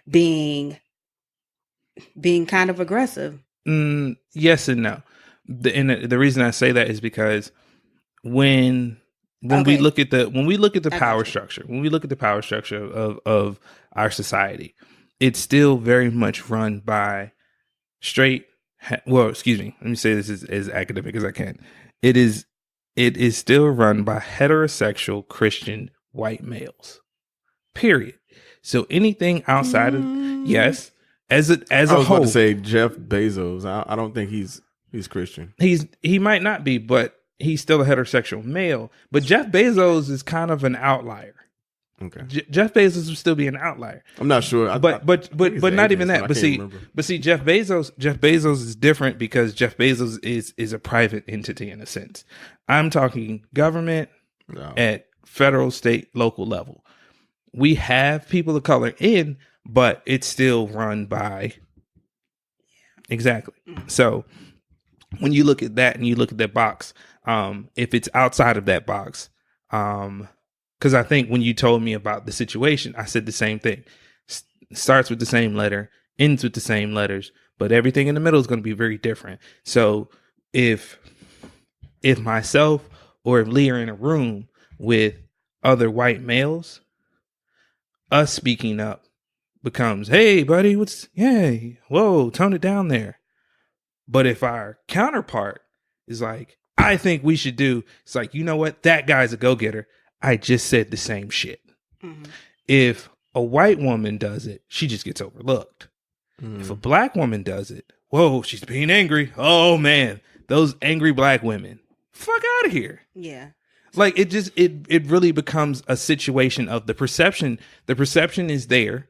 being kind of aggressive. Yes and no. The reason I say that is because when we look at the power structure, of our society, it's still very much run by straight. Well, excuse me. Let me say this as academic as I can. It is it is still run by heterosexual Christian white males. Period. So anything outside of yes, as a I was whole, about to say Jeff Bezos. I don't think he's Christian. he might not be, but he's still a heterosexual male. But Jeff Bezos is kind of an outlier. Okay, Jeff Bezos would still be an outlier. I'm not sure, But not even that. But see, remember. Jeff Bezos is different because Jeff Bezos is a private entity in a sense. I'm talking government at federal, state, local level. We have people of color in, but it's still run by exactly. So when you look at that and you look at that box, if it's outside of that box, because I think when you told me about the situation, I said the same thing. Starts with the same letter, ends with the same letters, but everything in the middle is going to be very different. So if myself or if Lee are in a room with other white males, us speaking up becomes, hey, buddy, whoa, tone it down there. But if our counterpart is like, I think we should do, it's like, you know what? That guy's a go-getter. I just said the same shit. Mm-hmm. If a white woman does it, she just gets overlooked. Mm. If a black woman does it, whoa, she's being angry. Oh, man, those angry black women. Fuck out of here. Yeah. Like it really becomes a situation of the perception. The perception is there.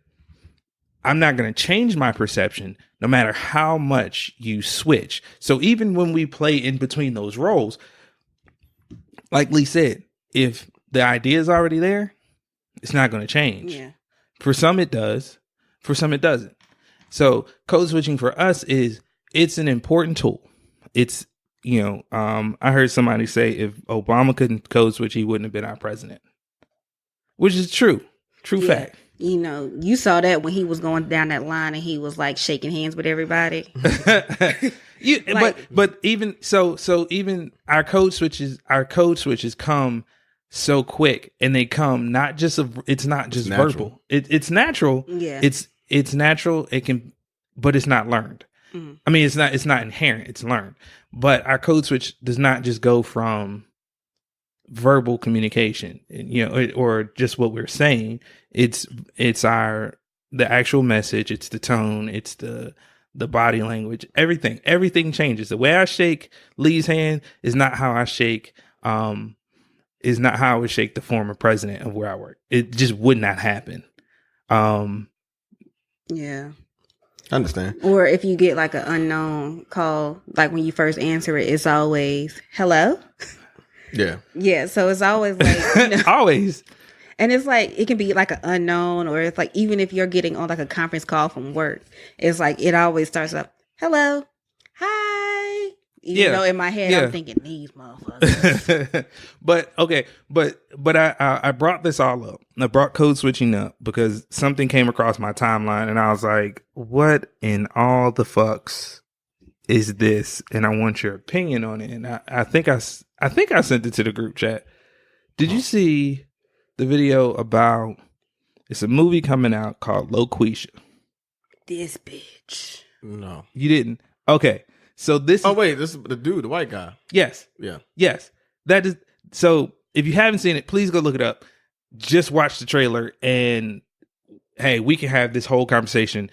I'm not going to change my perception no matter how much you switch. So even when we play in between those roles, like Lee said, if the idea is already there, it's not going to change. Yeah. For some it does. For some it doesn't. So code switching for us it's an important tool. It's, I heard somebody say if Obama couldn't code switch, he wouldn't have been our president, which is true fact. You saw that when he was going down that line and he was like shaking hands with everybody. But even so even our code switches come so quick, and they come not just it's not just verbal. It's natural. Yeah. It's natural. It can, but it's not learned. Mm. I mean, it's not inherent. It's learned. But our code switch does not just go from verbal communication, or just what we're saying. It's the actual message. It's the tone. It's the body language. Everything changes. The way I shake Lee's hand is not how I shake. Is not how I would shake the former president of where I work. It just would not happen. Yeah. I understand. Or if you get like an unknown call, like when you first answer it, it's always hello. Yeah. Yeah. So it's always like always. And it's like it can be like an unknown, or it's like even if you're getting on like a conference call from work, it's like it always starts up, hello, hi. Even though in my head I'm thinking these motherfuckers. but I brought this all up. I brought code switching up because something came across my timeline and I was like, what in all the fucks is this? And I want your opinion on it. And I think I sent it to the group chat. Did you see the video about, it's a movie coming out called Loquisha? This bitch. No. You didn't? Okay. So this wait, this is the dude, the white guy. Yes. Yeah. Yes. That is, so if you haven't seen it, please go look it up. Just watch the trailer and hey, we can have this whole conversation.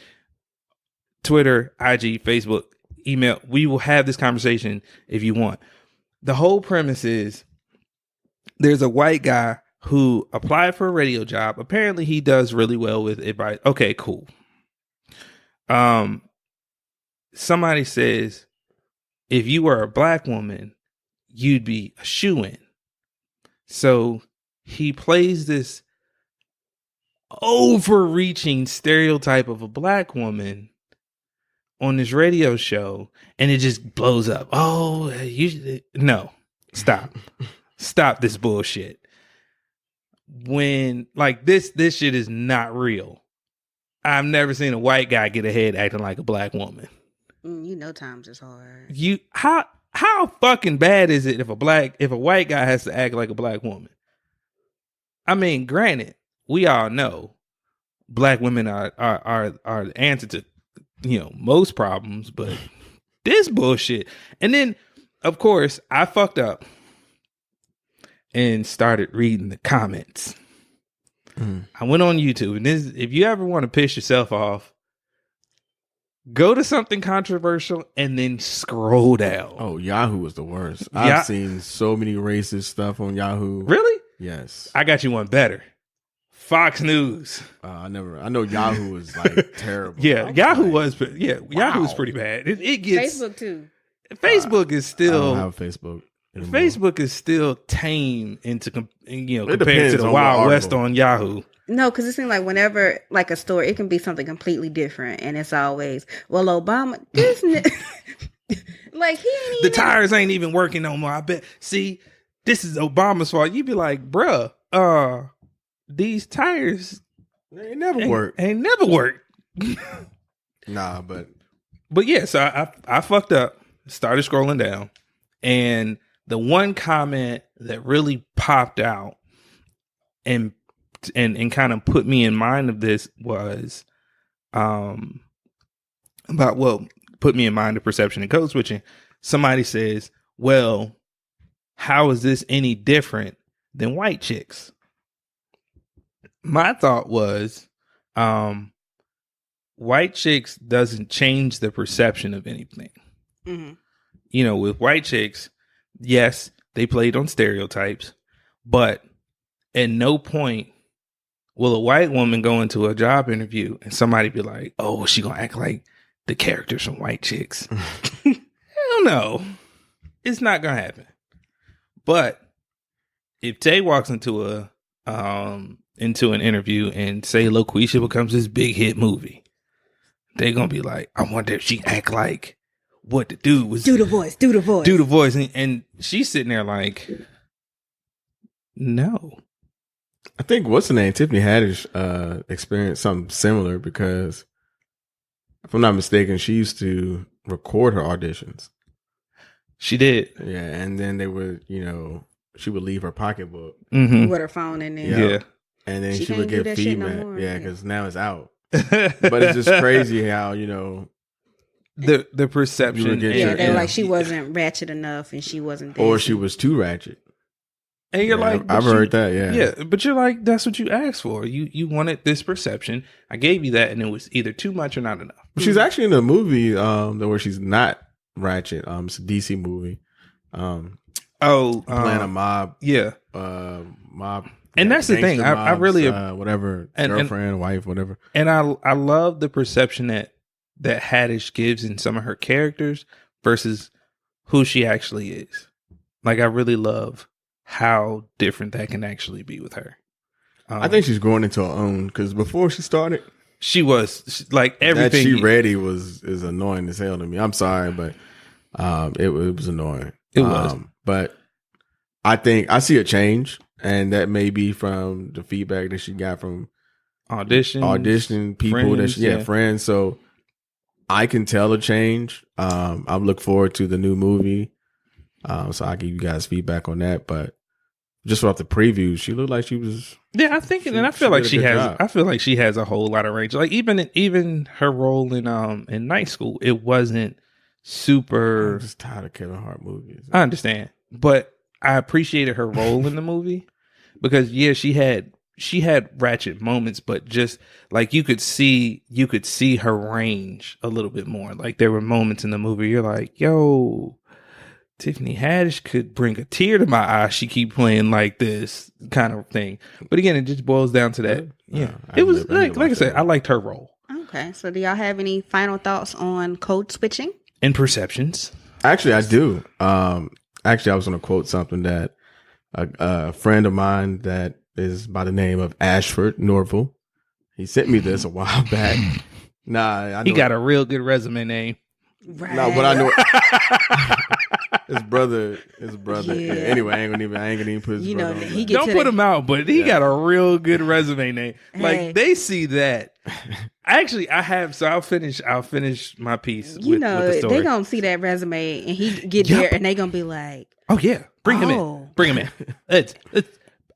Twitter, IG, Facebook, email. We will have this conversation if you want. The whole premise is there's a white guy who applied for a radio job. Apparently he does really well with advice. Okay, cool. Somebody says, if you were a black woman, you'd be a shoo-in. So he plays this overreaching stereotype of a black woman on this radio show, and it just blows up. Oh, no, stop. Stop this bullshit. When, like, this shit is not real. I've never seen a white guy get ahead acting like a black woman. Times is hard. How fucking bad is it if a white guy has to act like a black woman? I mean, granted, we all know black women are the answer to most problems, but this bullshit. And then, of course, I fucked up and started reading the comments. I went on YouTube, and this, if you ever want to piss yourself off, go to something controversial and then scroll down. Oh, Yahoo was the worst. I've seen so many racist stuff on Yahoo. Really? Yes. I got you one better. Fox News. I know Yahoo was like terrible. Yeah, Yahoo was pretty bad. It gets Facebook too. Facebook is still. I don't have Facebook anymore. Facebook is still tame compared to depends the on Wild the West article. on Yahoo. No, because it seems like whenever, like a story, it can be something completely different, and it's always, well, Obama, this, like he ain't even. The tires ain't even working no more. I bet. See, this is Obama's fault. You'd be like, bruh, these tires They never work. Ain't never worked. Nah, but yeah, so I fucked up. Started scrolling down, and the one comment that really popped out and kind of put me in mind of this was put me in mind of perception and code switching. Somebody says, well, how is this any different than white chicks? My thought was, white chicks doesn't change the perception of anything. Mm-hmm. With white chicks, yes, they played on stereotypes, but at no point will a white woman go into a job interview and somebody be like, oh, she gonna act like the characters from White Chicks. Hell no. It's not gonna happen. But if Tay walks into an interview and say LaQuisha becomes this big hit movie, they gonna be like, I wonder if she act like what the dude was. Do the voice. And she's sitting there like, no. I think what's the name? Tiffany Haddish experienced something similar because, if I'm not mistaken, she used to record her auditions. She did. Yeah, and then they would, she would leave her pocketbook with her phone in there. Yeah. And then she can't would do get that shit no feedback. more. Yeah, because now it's out. But it's just crazy how, the perception. They were like she wasn't ratchet enough and she wasn't this. Or she was too ratchet. And you're like, I've heard that, yeah. Yeah, but you're like, that's what you asked for. You wanted this perception. I gave you that, and it was either too much or not enough. She's actually in a movie where she's not ratchet. It's a DC movie. Playing a mob. Yeah. Mob. And that's the thing. I really whatever, girlfriend, wife, whatever. And I love the perception that Haddish gives in some of her characters versus who she actually is. Like, I really love how different that can actually be with her. I think she's growing into her own because before she started, she was like everything that she ready is annoying as hell to me. I'm sorry, but it was annoying. It was, but I think I see a change, and that may be from the feedback that she got from audition people, friends, friends. So I can tell a change. I look forward to the new movie. So I'll give you guys feedback on that, but just off the preview, she looked like she was. Yeah, I think, and I feel like she has. Job. I feel like she has a whole lot of range. Like even her role in Night School, it wasn't super. I'm just tired of Kevin Hart movies. I understand, but I appreciated her role in the movie because she had ratchet moments, but just like you could see her range a little bit more. Like there were moments in the movie you're like, yo, Tiffany Haddish could bring a tear to my eye. She keep playing like this kind of thing. But again, it just boils down to that. Yeah, it was like I said, I liked her role. Okay, so do y'all have any final thoughts on code switching and perceptions? Actually, I do. Actually, I was going to quote something that a friend of mine that is by the name of Ashford Norville. He sent me this a while back. He got a real good resume name. Right. No, but I know his brother. Yeah. Anyway, I ain't gonna even put his brother on that. Don't put him out, but he got a real good resume name. Like they see that. Actually, I have. So I'll finish my piece. With the story. They gonna see that resume and he get there and they gonna be like, "Oh yeah, bring him in. It's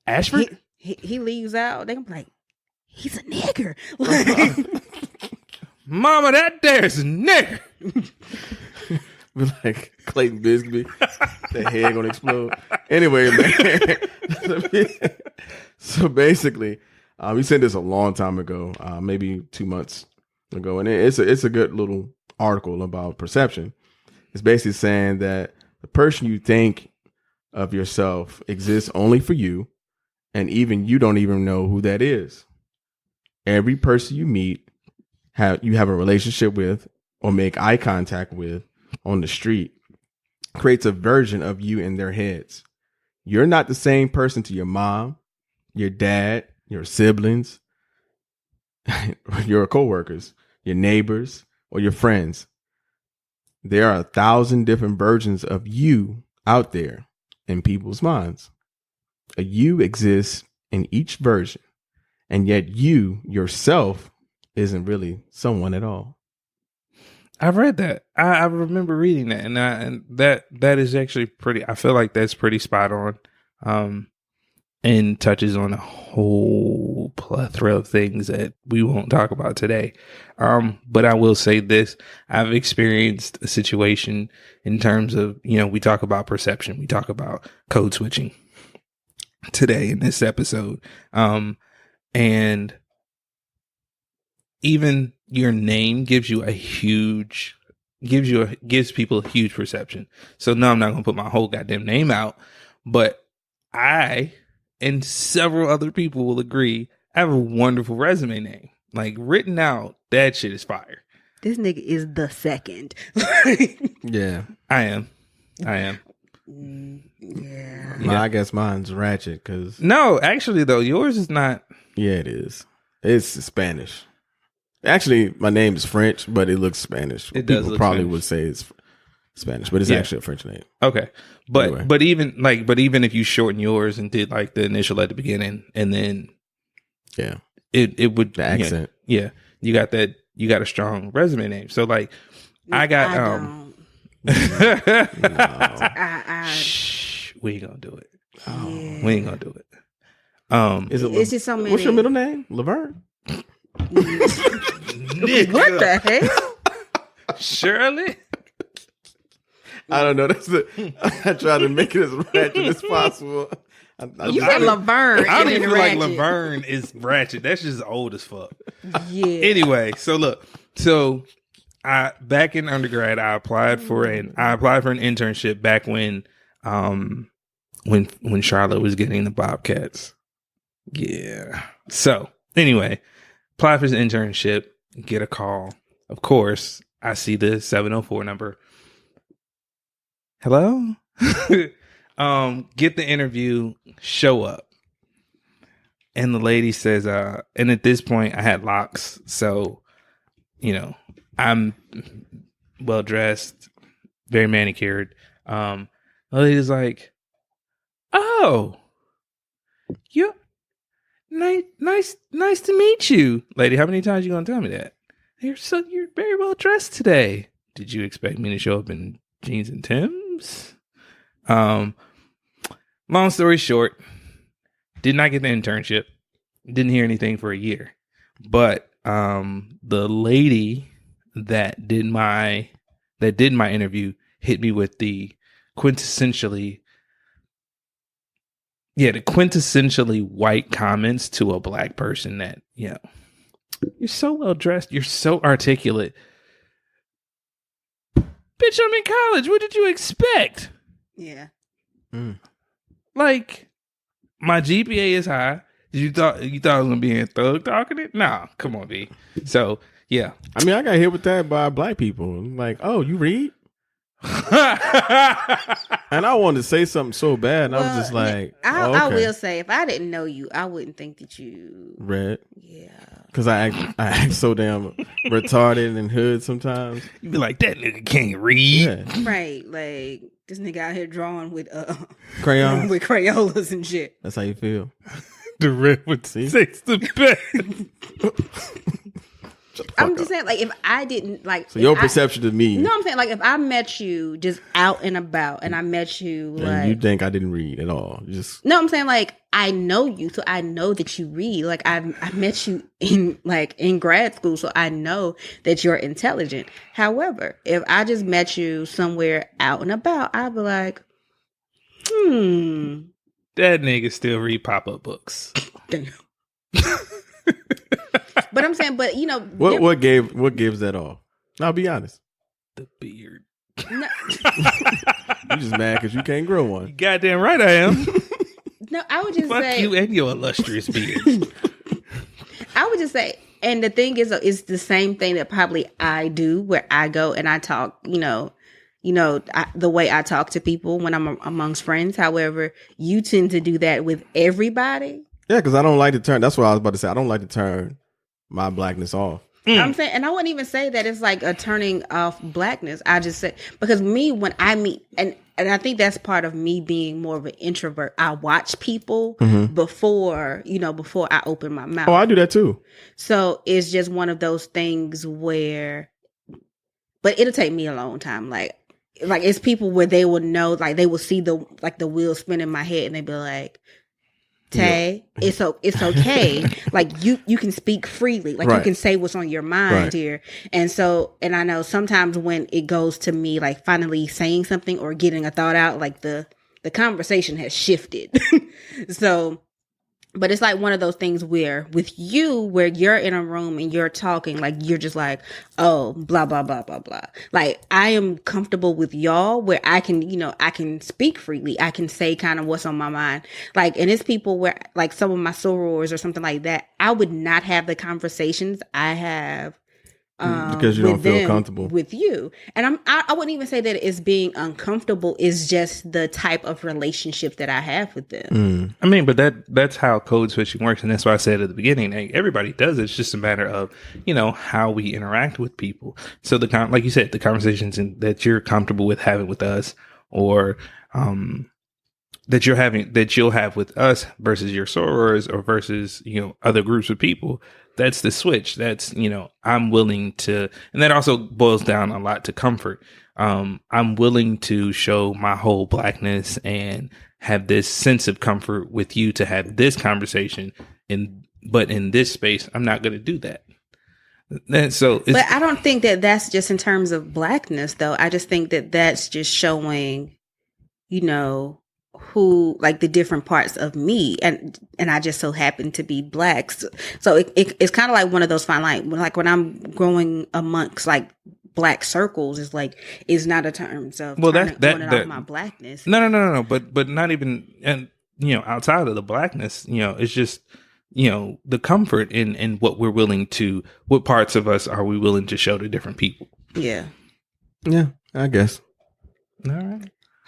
Ashford." He leaves out. They gonna be like, "He's a nigger." Mama, that there's a nigger. Be like Clayton Bigsby. The head gonna explode. Anyway, man. So basically, we sent this a long time ago, maybe 2 months ago, and it's a good little article about perception. It's basically saying that the person you think of yourself exists only for you, and even you don't even know who that is. Every person you meet, you have a relationship with, or make eye contact with on the street, creates a version of you in their heads. You're not the same person to your mom, your dad, your siblings, your coworkers, your neighbors, or your friends. There are 1,000 different versions of you out there in people's minds. A you exists in each version, and yet you yourself isn't really someone at all. I've read that. I remember reading that, and that is actually pretty. I feel like that's pretty spot on, and touches on a whole plethora of things that we won't talk about today. But I will say this: I've experienced a situation in terms of, we talk about perception, we talk about code switching today in this episode, and even your name gives people a huge perception. So no, I'm not gonna put my whole goddamn name out, but I and several other people will agree I have a wonderful resume name. Like, written out, that shit is fire. This nigga is the second. Yeah, I am. Yeah. Well, I guess mine's Ratchet because No, actually though, yours is not. yeah, it is. It's Spanish. Actually, my name is French, but it looks Spanish. It does People look probably Spanish. would say it's Spanish, but it's Yeah. actually a French name. Okay. But Anyway. but even if you shorten yours and did like the initial at the beginning, and then Yeah, it would, the accent. Yeah, you got a strong resume name. So like I got Shh, we ain't gonna do it. We ain't gonna do it. It's just so many. What's your middle name? Laverne? What the hell? Shirley? I don't know. I try to make it as ratchet as possible. You said Laverne. I don't even feel like Ratchet. Laverne is ratchet. That's just old as fuck. Yeah. Anyway, so look, I back in undergrad, I applied for an internship back when Charlotte was getting the Bobcats. Yeah. So anyway, apply for the internship, get a call. Of course, I see the 704 number. Hello? Get the interview, show up. And the lady says, and at this point I had locks. So, I'm well dressed, very manicured. The lady's like, "Oh, you nice to meet you, lady. How many times you gonna tell me that? You're very well dressed today. Did you expect me to show up in jeans and Timbs?" Long story short, did not get the internship. Didn't hear anything for a year. But the lady that did my interview hit me with the quintessentially white comments to a black person that, you're so well dressed, you're so articulate. Bitch, I'm in college. What did you expect? Yeah. Like, my GPA is high. You thought I was gonna be in thug talking it? Nah, come on, B. So yeah. I mean, I got hit with that by black people. Like, oh, you read? And I wanted to say something so bad, and I was just like, I will say, if I didn't know you, I wouldn't think that you read. Yeah. Because I act so damn retarded and hood sometimes. You be like, that nigga can't read. Yeah. Right. Like, this nigga out here drawing with Crayons. with Crayolas and shit. That's how you feel. The red would takes the best. I'm just saying, like, if I didn't like, so your perception of me. No, I'm saying, like, if I met you just out and about, and I met you, like, you think I didn't read at all? No, I'm saying, like, I know you, so I know that you read. Like, I met you in grad school, so I know that you're intelligent. However, if I just met you somewhere out and about, I'd be like, That nigga still read pop-up books. Damn. But I'm saying, but what gives that off? I'll be honest. The beard. No, You just mad because you can't grow one. You goddamn right I am. no, I would just Fuck say you and your illustrious beard. I would just say, and the thing is, it's the same thing that probably I do, where I go and I talk, the way I talk to people when I'm amongst friends. However, you tend to do that with everybody. Yeah, because I don't like to turn. That's what I was about to say. I don't like to turn my blackness off. I'm saying, and I wouldn't even say that it's like a turning off blackness. I just say, because me, when I meet, and I think that's part of me being more of an introvert. I watch people before I open my mouth. Oh, I do that too. So it's just one of those things where, but it'll take me a long time. Like it's people where they will know, like they will see the wheels spin in my head and they be like, Tay, it's okay. Like you can speak freely. Like you can say what's on your mind here. And so, and I know sometimes when it goes to me, like finally saying something or getting a thought out, like the conversation has shifted. So, but it's like one of those things where with you, where you're in a room and you're talking, like you're just like, oh, blah, blah, blah, blah, blah. Like I am comfortable with y'all where I can, I can speak freely. I can say kind of what's on my mind. Like, and it's people where like some of my sorors or something like that, I would not have the conversations I have because you don't feel comfortable with you. And I wouldn't even say that it's being uncomfortable. It's just the type of relationship that I have with them. I mean, but that's how code switching works. And that's why I said at the beginning, like, everybody does it. It's just a matter of, how we interact with people. So like you said, the conversations that you're comfortable with having with us, or, that you'll have with us versus your sorors or versus, other groups of people. That's the switch. That's, I'm willing to, and that also boils down a lot to comfort. I'm willing to show my whole blackness and have this sense of comfort with you to have this conversation. But in this space, I'm not going to do that. But I don't think that that's just in terms of blackness, though. I just think that that's just showing, who, like, the different parts of me, and I just so happen to be black, so it's kind of like one of those fine line, like when I'm growing amongst like black circles, is like, it's not a terms of off my blackness. No, but not even, and outside of the blackness, it's just the comfort in what we're willing to, what parts of us are we willing to show to different people. Yeah, I guess.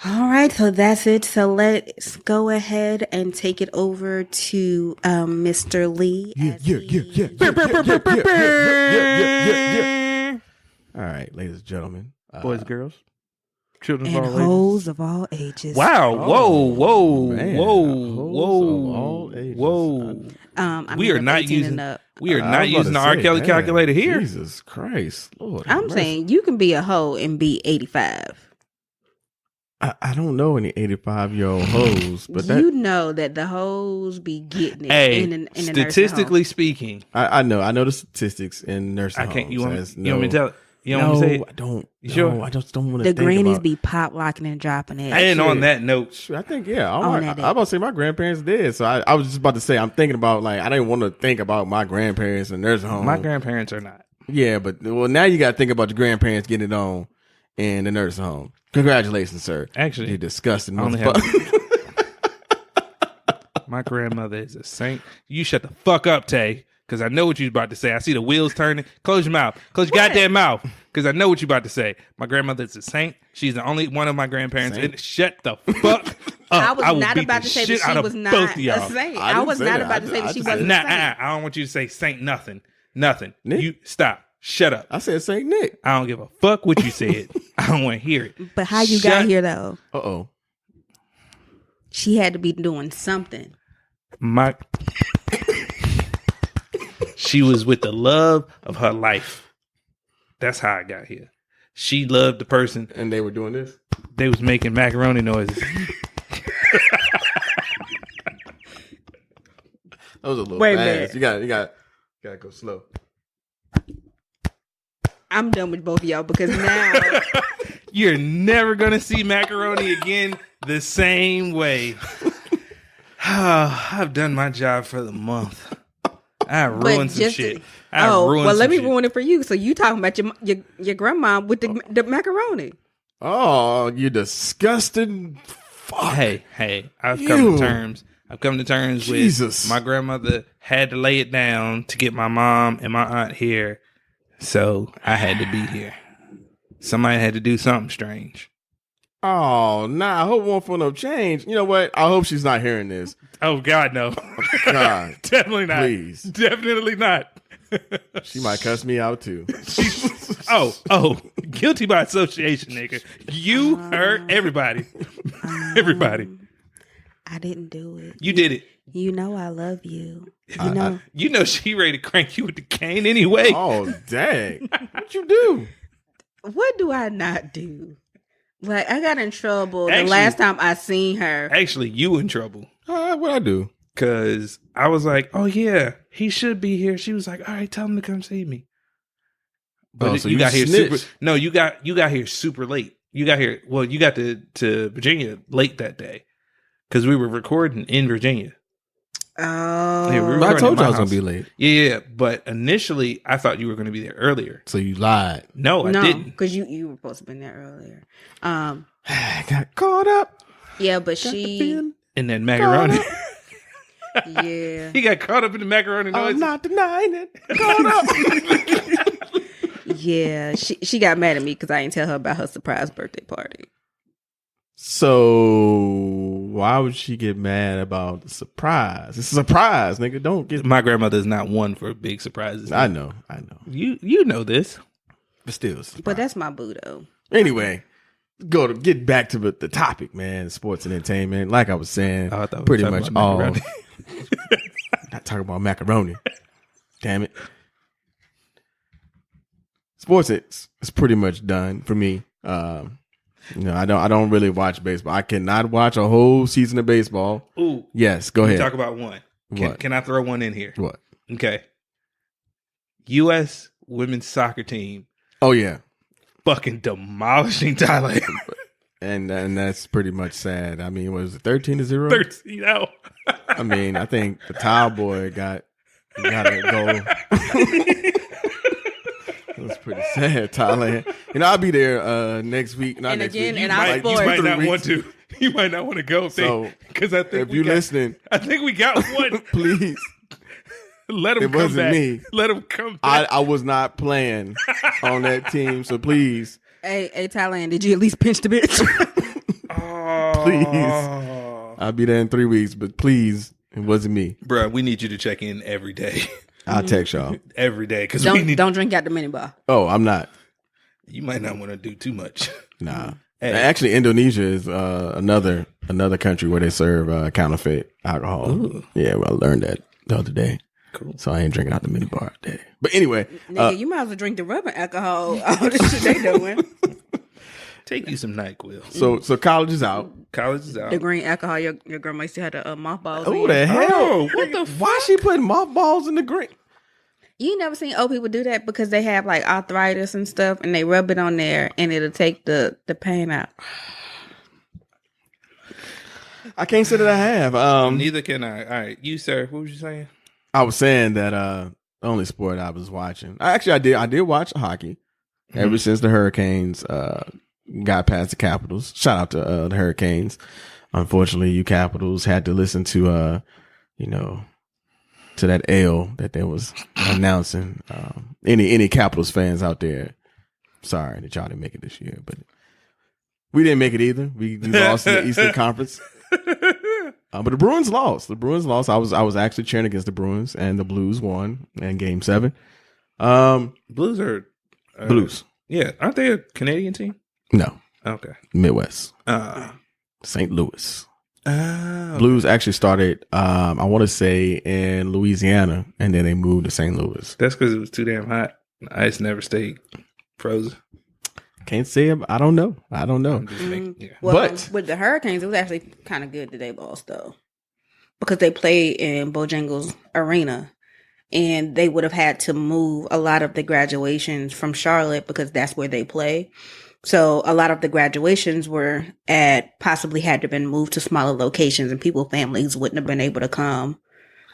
All right, so that's it. So let's go ahead and take it over to Mr. Lee. All right, ladies and gentlemen, boys, girls, children, and hoes of all ages. Wow! Whoa! We are not using the R. Kelly calculator here. Jesus Christ, Lord! I'm saying you can be a hoe and be 85. I don't know any 85-year-old hoes, but that the hoes be getting it in statistically speaking. I know the statistics in nursing homes. You want me to tell it? You know what I'm saying? I don't. You sure? No, I just don't want to. The grannies be pop locking and dropping it. And on that note, I think I'm about to say my grandparents did. So I was just about to say I'm thinking about, like, I didn't want to think about my grandparents in nursing home. My grandparents are not. Yeah, but now you got to think about your grandparents getting it on in the nursing home. Congratulations, sir. Actually, you're disgusting. My grandmother is a saint. You shut the fuck up, Tay, because I know what you're about to say. I see the wheels turning. Close your mouth. Close your goddamn mouth, because I know what you're about to say. My grandmother is a saint. She's the only one of my grandparents. Shut the fuck up. I was not about to say that she was not a saint. I was not about to say that she wasn't a saint. I don't want you to say saint nothing. Nick? You stop. Shut up. I said Saint Nick. I don't give a fuck what you said. I don't want to hear it. But how you got here, though? Uh-oh. She had to be doing something. She was with the love of her life. That's how I got here. She loved the person. And they were doing this? They was making macaroni noises. That was a little fast. You got to go slow. I'm done with both of y'all because now You're never gonna see macaroni again the same way. I've done my job for the month. I ruined some shit. Let me ruin it for you. So you talking about your grandma with the macaroni? Oh, you disgusting fuck! Hey, I've come to terms Jesus. with my grandmother had to lay it down to get my mom and my aunt here, so I had to be here. Somebody had to do something strange. Oh, nah, I hope won't for no change. You know what? I hope she's not hearing this. Oh God, no! God, definitely not. please, definitely not. She might cuss me out too. Oh, guilty by association, nigga. You, her, everybody, everybody. I didn't do it. You did it. You know I love you. You know she ready to crank you with the cane anyway. Oh, dang! What you do? What do I not do? Like, I got in trouble Actually- the last time I seen her. Actually, you in trouble. What I do? Because I was like, oh, yeah, he should be here. She was like, all right, tell him to come see me. But So you got here super. snitched. No, you got here super late. You got here. Well, you got to Virginia late that day because we were recording in Virginia. Oh, Yeah, we were But I recording told at my you I was gonna house. be late. Yeah, but initially I thought you were going to be there earlier. So you lied. No, I didn't. because you were supposed to be there earlier. I got caught up. Yeah, but Got the she, feeling. And then macaroni. yeah, He got caught up in the macaroni noise. I'm not denying it. Caught up. yeah, she got mad at me because I didn't tell her about her surprise birthday party. So why would she get mad about the surprise? It's a surprise, nigga. Don't get. My grandmother is not one for big surprises. I know. You know this. But still, it's a But surprise. that's my boo though. Anyway, get back to the topic, man. Sports and entertainment. Like I was saying, Oh, I thought we pretty were much talking all. about macaroni. Not talking about macaroni. Damn it. Sports it's pretty much done for me. I don't really watch baseball. I cannot watch a whole season of baseball. Ooh, Yes, go let me ahead. talk about one. What? Can I throw one in here? What? Okay. U.S. women's soccer team Oh yeah. fucking demolishing Thailand. And that's pretty much sad. I mean, was it 13-0? 13 out. I mean, I think the towel boy got a goal. That's pretty sad, Thailand. I'll be there next week. Not And next again, week. and You I might- You sports. might 3 not weeks. want to. You might not want to go. So, Because I think if you're listening, I think we got one. please. Let him It come wasn't back. me. Let him come back. I was not playing on that team, so please. Hey, Thailand, did you at least pinch the bitch? Please. I'll be there in 3 weeks, but please, it wasn't me. Bruh, we need you to check in every day. I'll text y'all. Every day. Because we need. don't drink out the mini bar. Oh, I'm not. You might not want to do too much. Nah. Hey. Actually, Indonesia is another country where they serve counterfeit alcohol. Ooh. Yeah, well, I learned that the other day. Cool. So I ain't drinking out the mini bar today. But anyway, Nigga, you might as well drink the rubbing alcohol. All the shit they doing. Take you some NyQuil. so college is out. College is out. The green alcohol your grandma used to have the mothballs. Oh, in. the hell! Oh, what the Why she putting mothballs in the green? You never seen old people do that because they have like arthritis and stuff, and they rub it on there, and it'll take the pain out. I can't say that I have. Neither can I. All right. You, sir, what was you saying? I was saying that the only sport I was watching. I did watch hockey ever since the Hurricanes got past the Capitals. Shout out to the Hurricanes. Unfortunately, you Capitals had to listen to to that L that they was announcing. Any Capitals fans out there, sorry that y'all didn't make it this year, but we didn't make it either. We lost in the Eastern Conference. But the Bruins lost. I was actually cheering against the Bruins, and the Blues won in Game 7. Blues are Blues. Yeah, aren't they a Canadian team? No, Okay. Midwest. St. Louis. Blues actually started, I want to say, in Louisiana, and then they moved to St. Louis. That's because it was too damn hot. The ice never stayed frozen. Can't say it. I don't know. I'm just making, yeah. Well, But- with the Hurricanes, it was actually kind of good that they lost though, because they played in Bojangles Arena, and they would have had to move a lot of the graduations from Charlotte because that's where they play. So a lot of the graduations possibly had to have been moved to smaller locations, and families wouldn't have been able to come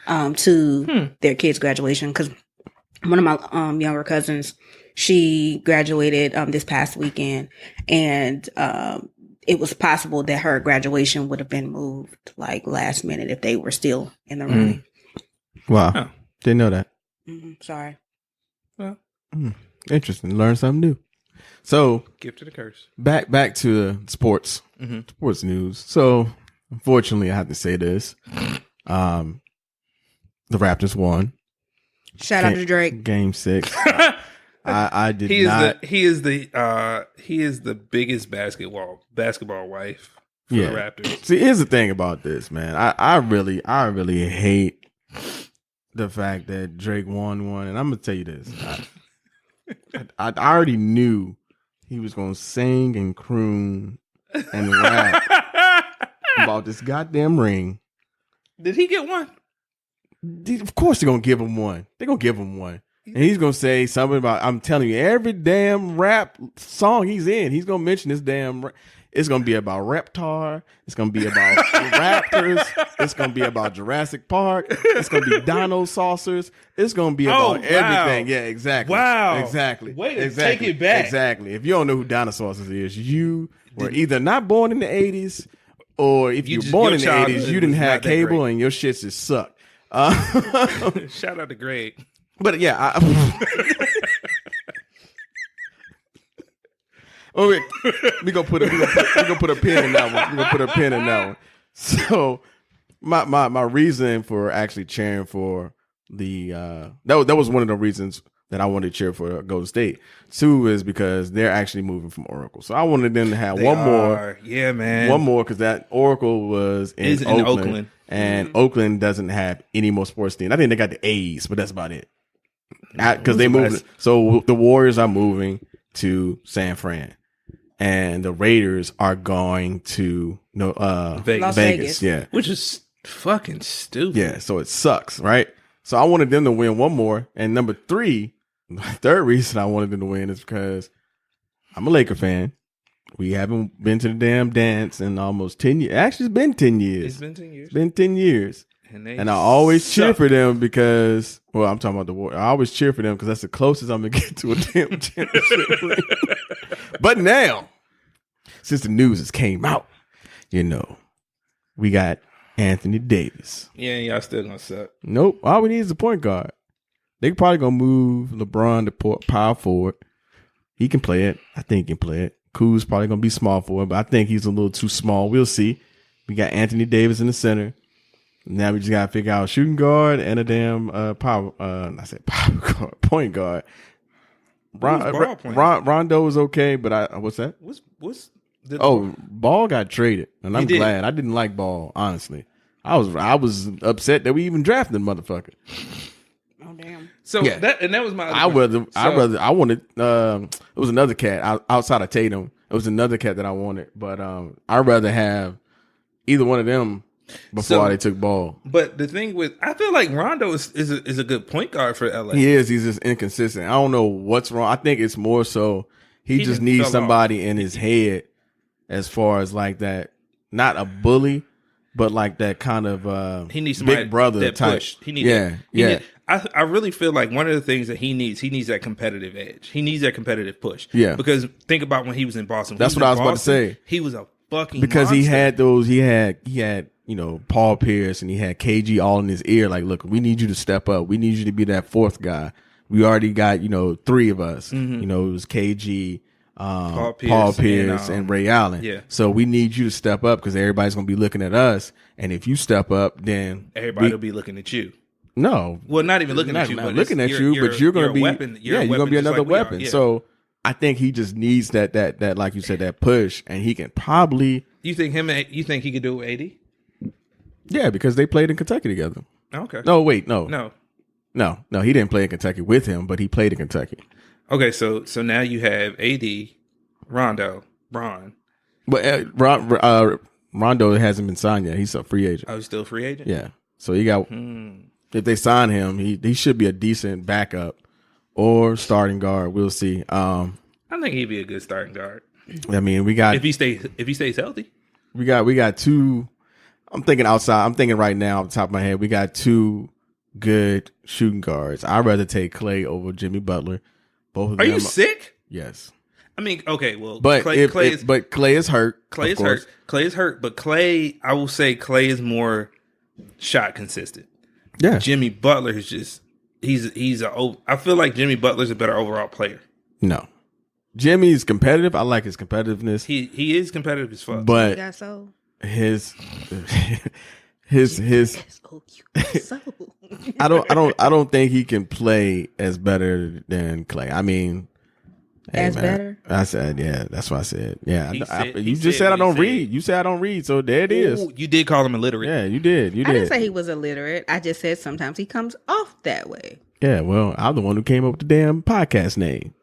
to their kids' graduation. Because one of my younger cousins, she graduated this past weekend, and it was possible that her graduation would have been moved like last minute if they were still in the running. Wow. Oh. Didn't know that. Sorry. Well, interesting. Learn something new. So, gift to the curse. Back to sports. Sports news. So, unfortunately, I have to say this. The Raptors won. Shout out to Drake. Game 6. I did not. He is the biggest basketball wife for the Raptors. See, here's the thing about this, man. I really hate the fact that Drake won one, and I'm gonna tell you this. I already knew he was gonna sing and croon and rap about this goddamn ring. Did he get one? Of course they're gonna give him one. They're gonna give him one. And he's gonna say something about, I'm telling you, every damn rap song he's in, he's gonna mention this damn. It's gonna be about Reptar. It's gonna be about Raptors. It's gonna be about Jurassic Park. It's gonna be Dino Saucers. It's gonna be about everything. Yeah, exactly. Wow, exactly. Wait, take it back. Exactly. If you don't know who Dino Saucers is, you were either not born in the '80s, or if you were born in the '80s, you didn't have cable and your shit just sucked. Shout out to Greg. But yeah, we gonna put a pin in that one. We gonna put a pin in that one. So my reason for actually cheering for the that was one of the reasons that I wanted to cheer for Golden State. 2 is because they're actually moving from Oracle, so I wanted them to have more. Yeah, man, one more, because that Oracle was in Oakland, and Oakland doesn't have any more sports teams. I think they got the A's, but that's about it. Because they moved. So the Warriors are moving to San Fran, and the Raiders are going to Vegas. Yeah, which is fucking stupid. Yeah, so it sucks, right? So I wanted them to win one more, and number 3, the third reason I wanted them to win is because I'm a Laker fan. We haven't been to the damn dance in almost 10 years. Actually, it's been 10 years. It's been 10 years. It's been 10 years. And I always cheer for them because, well, I'm talking about the Warriors. I always cheer for them because that's the closest I'm going to get to a damn championship ring. But now, since the news has came out, we got Anthony Davis. Yeah, y'all still going to suck. Nope. All we need is a point guard. They probably going to move LeBron to power forward. He can play it. I think he can play it. Kuz's probably going to be small forward, but I think he's a little too small. We'll see. We got Anthony Davis in the center. Now we just gotta figure out a shooting guard and a damn point guard. Rondo is okay, but what's that? Ball got traded, and I'm glad. I didn't like Ball, honestly. I was upset that we even drafted the motherfucker. Oh damn! So yeah. that was my. I wanted. It was another cat outside of Tatum. It was another cat that I wanted, but I'd rather have either one of them before they took Ball. But the thing I feel like Rondo is a good point guard for LA. He is. He's just inconsistent. I don't know what's wrong. I think it's more so he just needs somebody in his head, as far as like that, not a bully, but like that kind of he needs big brother that type. Push. He needs I really feel like one of the things that he needs that competitive edge. He needs that competitive push. Yeah. Because think about when he was in Boston. That's what I was about to say. He was a fucking because monster. he had Paul Pierce, and he had KG all in his ear. Like, look, we need you to step up. We need you to be that fourth guy. We already got 3 of us. Mm-hmm. It was KG, Paul Pierce, and Ray Allen. Yeah. So we need you to step up because everybody's gonna be looking at us. And if you step up, then everybody will be looking at you. No, well, not even looking at you, but looking at you, but you're going to be weapon. You're going to be another weapon. Yeah. So I think he just needs that like you said, that push, and he can probably. You think he could do it with AD? Yeah, because they played in Kentucky together. Okay. No, wait, no, he didn't play in Kentucky with him, but he played in Kentucky. Okay, so now you have AD, Rondo, Bron. But Rondo hasn't been signed yet. He's a free agent. Oh, he's still a free agent? Yeah. So you got if they sign him, he should be a decent backup or starting guard. We'll see. I think he'd be a good starting guard. I mean, we got if he stays healthy. We got two. I'm thinking outside. I'm thinking right now off the top of my head. We got two good shooting guards. I'd rather take Clay over Jimmy Butler. Both of them. Are you sick? Yes. I mean, okay, well, but Clay is hurt. Clay is hurt. Clay is hurt, but Clay, I will say, Clay is more shot consistent. Yeah. Jimmy Butler is just I feel like Jimmy Butler's a better overall player. No. Jimmy's competitive. I like his competitiveness. He is competitive as fuck. But his I don't think he can play as better than Clay. I mean, better. I said, yeah, that's what I said. Yeah, you just said I don't read. You said I don't read, so there it is. You did call him illiterate. Yeah, you did. I didn't say he was illiterate. I just said sometimes he comes off that way. Yeah, well, I'm the one who came up with the damn podcast name.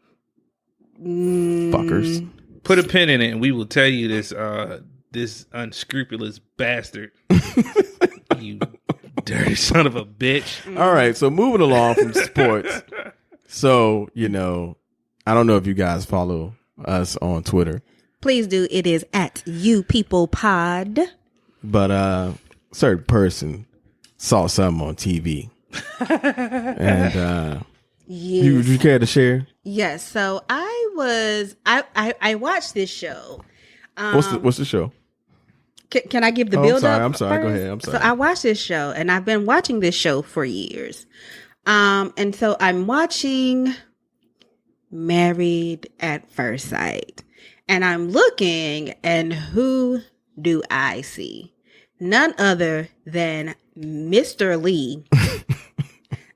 Fuckers. Put a pin in it, and we will tell you this unscrupulous bastard. You dirty son of a bitch. All right, so moving along from sports. So, I don't know if you guys follow us on Twitter. Please do. It is at YouPeoplePod. But certain person saw something on TV. And yes. you care to share? Yes. So I watched this show. What's the show? Can I give the build up? I'm sorry. First? Go ahead. I'm sorry. So I watched this show, and I've been watching this show for years. And so I'm watching Married at First Sight, and I'm looking, and who do I see? None other than Mr. Lee.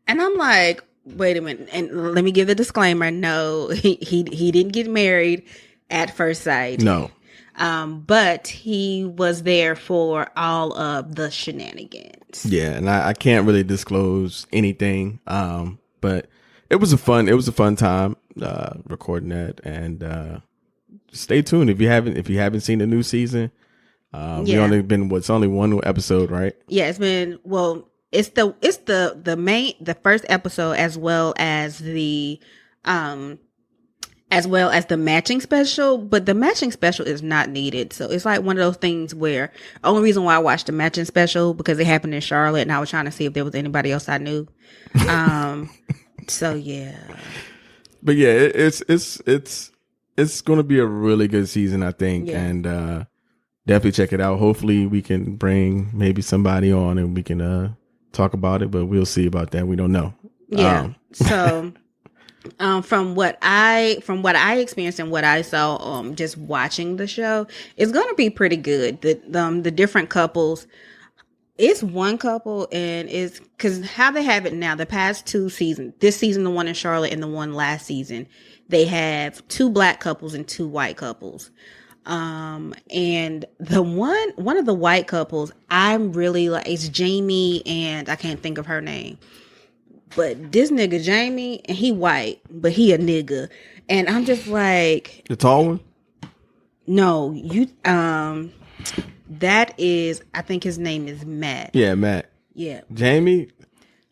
And I'm like, wait a minute, and let me give the disclaimer. No, he didn't get married at first sight. No. But he was there for all of the shenanigans. Yeah, and I can't really disclose anything. But it was a fun time recording that, and stay tuned if you haven't seen the new season. It's only one new episode, right? Yeah, it's been it's the first episode as well as the matching special, but the matching special is not needed. So it's like one of those things where only reason why I watched the matching special because it happened in Charlotte, and I was trying to see if there was anybody else I knew. So yeah. But yeah, it's going to be a really good season, I think, and definitely check it out. Hopefully, we can bring maybe somebody on and we can talk about it, but we'll see about that. We don't know. Yeah. So. From what I experienced and what I saw, just watching the show, it's going to be pretty good. The different couples, it's one couple, and it's because how they have it now, the past two seasons, this season, the one in Charlotte and the one last season, they have two black couples and two white couples. And the one of the white couples, I'm really like, it's Jamie and I can't think of her name. But this nigga Jamie, and he white, but he a nigga, and I'm just like the tall one. No, you. That is, I think his name is Matt. Yeah, Matt. Yeah, Jamie.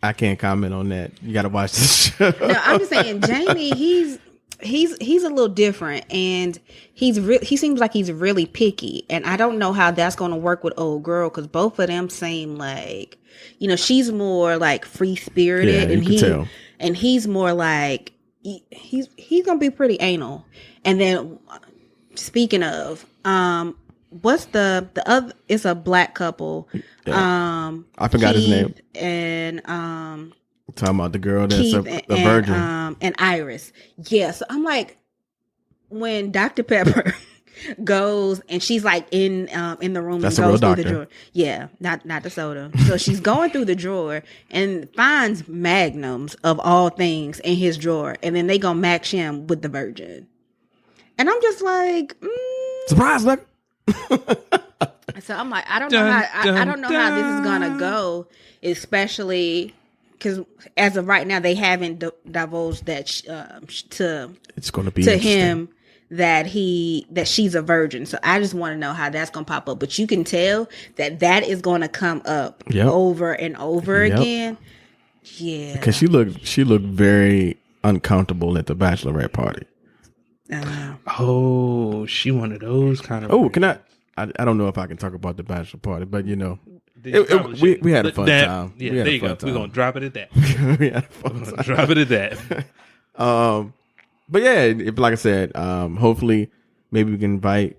I can't comment on that. You got to watch this show. No, I'm just saying Jamie. He's a little different, and he seems like he's really picky, and I don't know how that's going to work with old girl because both of them seem like. She's more like free spirited, and he's more like he's gonna be pretty anal. And then speaking of, what's the other? It's a black couple. Yeah. I forgot his name. And talking about the girl that's Keith a virgin. And Iris. Yeah, so I'm like, when Dr. Pepper goes and she's like in the room that's and goes through doctor. the drawer. Yeah, not the soda. So she's going through the drawer and finds magnums of all things in his drawer, and then they go max him with the virgin. And I'm just like, surprise, look. So I'm like, I don't know how this is gonna go, especially because as of right now they haven't divulged that it's going to be to him that she's a virgin. So I just want to know how that's going to pop up. But you can tell that is going to come up over and over again. Yeah. Because she looked very uncomfortable at the bachelorette party. Oh, she one of those kind of. Oh, can I don't know if I can talk about the bachelor party, but we had a fun time. Yeah, there you go. We're gonna drop it at that. We had a fun time. Drop it at that. But yeah, like I said, hopefully maybe we can invite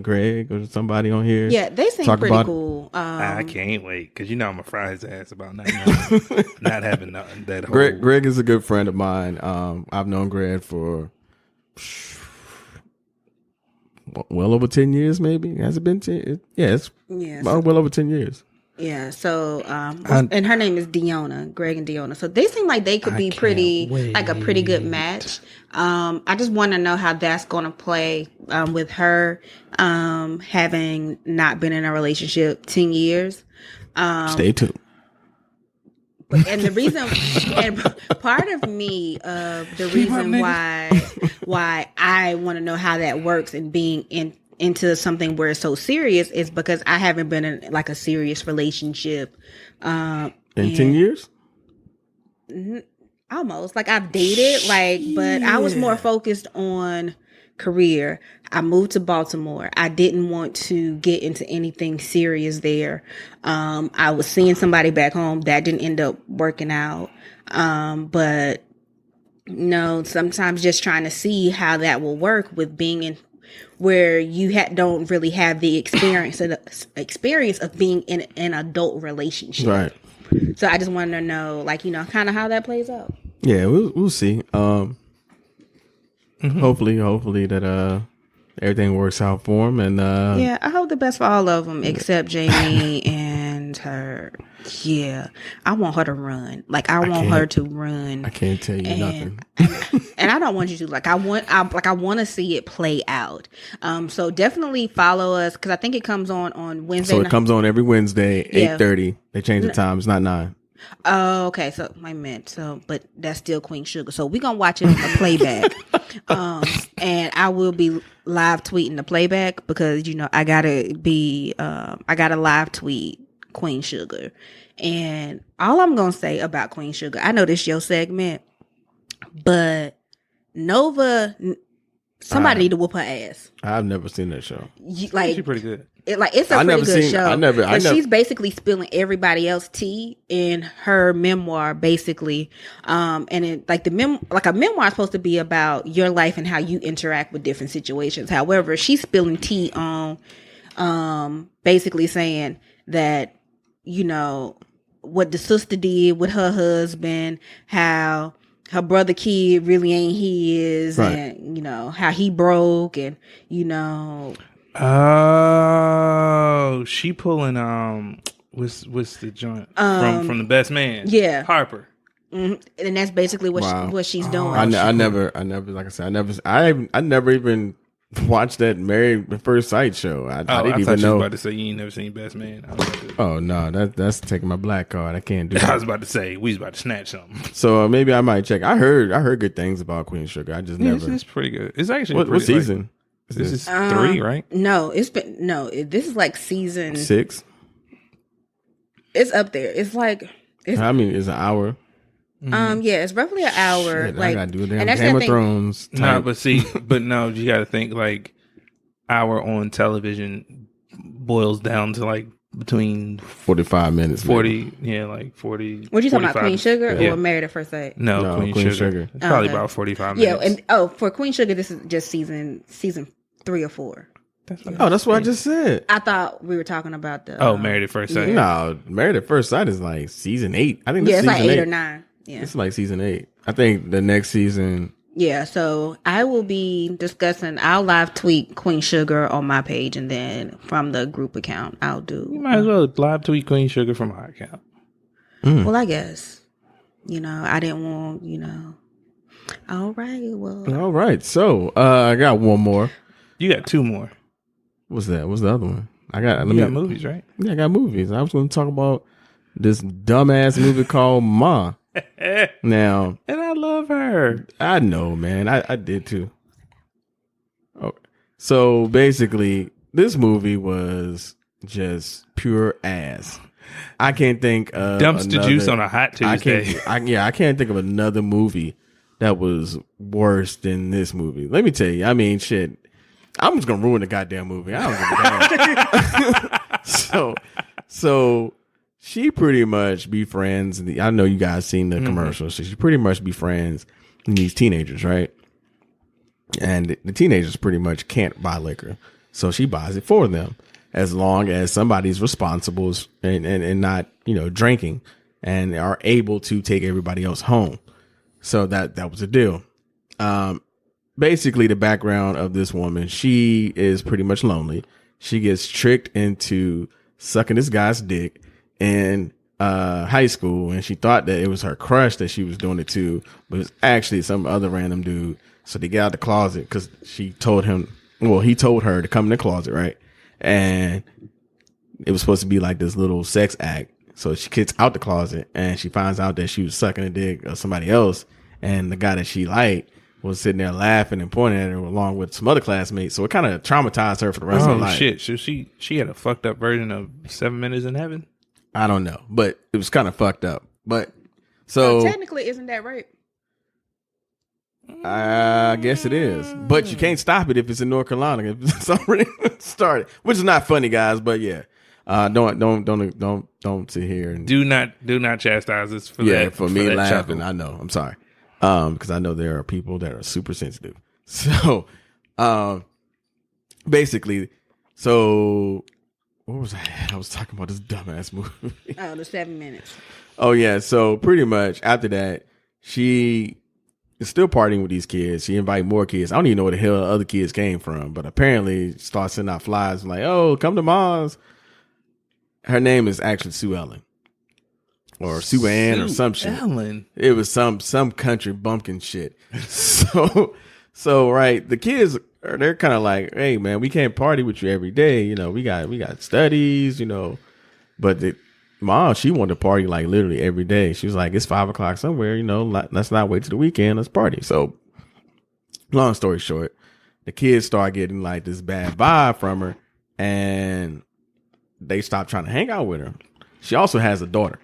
Greg or somebody on here. Yeah, they seem pretty cool. I can't wait because I'm gonna fry his ass about not having nothing. That whole Greg is a good friend of mine. I've known Greg for well over 10 years, maybe. Has it been 10? Yeah, it's well over 10 years. Yeah, so and her name is Delayna, Greg and Delayna. So they seem like they could be like a pretty good match. I just want to know how that's going to play with her having not been in a relationship 10 years. Stay tuned. And the reason, and part of me, the reason why I want to know how that works and being into something where it's so serious is because I haven't been in like a serious relationship in 10 years. Almost like I've dated, but I was more focused on career. I moved to Baltimore. I didn't want to get into anything serious there. I was seeing somebody back home that didn't end up working out. But sometimes just trying to see how that will work with being in where you don't really have the experience of being in an adult relationship. Right. So I just wanted to know, kind of how that plays out. Yeah, we'll see. Hopefully that everything works out for him. And yeah, I hope the best for all of them except Jamie and her. Yeah, I want her to run. I want her to run. I can't tell you nothing. And I don't want you to. I want to see it play out. So definitely follow us because I think it comes on Wednesday. So it comes on every Wednesday, 8:30. They changed the time. It's not 9. Oh, okay. So I meant but that's still Queen Sugar. So we're gonna watch it on the playback. And I will be live tweeting the playback because I gotta live tweet Queen Sugar. And all I'm gonna say about Queen Sugar, I know this is your segment, but Nova, somebody need to whoop her ass. I've never seen that show. She's pretty good. It's a pretty good show. She's basically spilling everybody else's tea in her memoir, basically. And it, a memoir is supposed to be about your life and how you interact with different situations. However, she's spilling tea on, basically saying that, what the sister did with her husband, how her brother kid really ain't his, right. And how he broke, and Oh, she pulling what's the joint from the best man? Yeah, Harper. Mm-hmm. And that's basically what she's doing. I never, like I said, I never even watched that Married at First Sight show. I didn't even know. You was about to say you ain't never seen Best Man. Oh no, that's taking my black card. I can't do that. I was about to say we was about to snatch something. So maybe I might check. I heard good things about Queen Sugar. I just never. It's pretty good. It's actually what season? This is 3, right? No, this is like season 6. It's up there. It's it's an hour. Yeah, it's roughly an hour. Shit, I gotta do a damn Game of Thrones. No, but you gotta think hour on television boils down to between 45 minutes. 40, maybe. Yeah, 40. What you talking about, Queen Sugar or yeah. Married at First Sight? No, Queen Sugar. It's probably about 45 minutes. Yeah, and for Queen Sugar, this is just season 3 or 4. That's what I just said. I thought we were talking about the Married at First Sight. No, Married at First Sight is season 8. I think it's season 8 or 9. Yeah, it's season 8. I think the next season. Yeah, so I will be discussing. I'll live tweet Queen Sugar on my page, and then from the group account, I'll do. You might as well live tweet Queen Sugar from my account. Well, I guess I didn't want All right. So I got one more. You got 2 more. What's that? What's the other one? I got. You got movies, right? Yeah, I got movies. I was going to talk about this dumbass movie called Ma. Now, and I love her. I know, man. I did too. Oh, so basically, this movie was just pure ass. I can't think of Dumpster juice on a hot I Tuesday. can't think of another movie that was worse than this movie. Let me tell you. I mean, shit. I'm just gonna ruin the goddamn movie. I don't give a damn. So she pretty much befriends. I know you guys seen the commercial. So she pretty much befriends these teenagers, right? And the teenagers pretty much can't buy liquor, so she buys it for them, as long as somebody's responsible and not drinking and are able to take everybody else home. So that was the deal. Basically, the background of this woman, she is pretty much lonely. She gets tricked into sucking this guy's dick in high school, and she thought that it was her crush that she was doing it to, but it's actually some other random dude. So they get out the closet because he told her to come in the closet, right? And it was supposed to be like this little sex act. So she gets out the closet and she finds out that she was sucking a dick of somebody else, and the guy that she liked was sitting there laughing and pointing at her along with some other classmates. So it kind of traumatized her for the rest of her life. Oh shit! So she had a fucked up version of 7 Minutes in Heaven. I don't know, but it was kind of fucked up. But so technically, isn't that rape? I guess it is, but you can't stop it if it's in North Carolina. If it's already started, which is not funny, guys. But yeah, don't sit here and do not chastise us for that. For me laughing. Chuckle. I know. I'm sorry. Because I know there are people that are super sensitive. So, basically, so what was I was talking about this dumbass movie. Oh, the 7 Minutes. Oh yeah. So pretty much after that, she is still partying with these kids. She invited more kids. I don't even know where the hell the other kids came from, but apparently starts sending out flyers like, "Oh, come to Mom's." Her name is actually Sue Ellen. Or Sue Ann or some shit. Ellen. It was some country bumpkin shit. So right, the kids they're kind of like, "Hey man, we can't party with you every day. We got studies. But the mom, she wanted to party like literally every day. She was like, it's 5 o'clock somewhere. Let's not wait till the weekend. Let's party." So, long story short, the kids start getting like this bad vibe from her, and they stop trying to hang out with her. She also has a daughter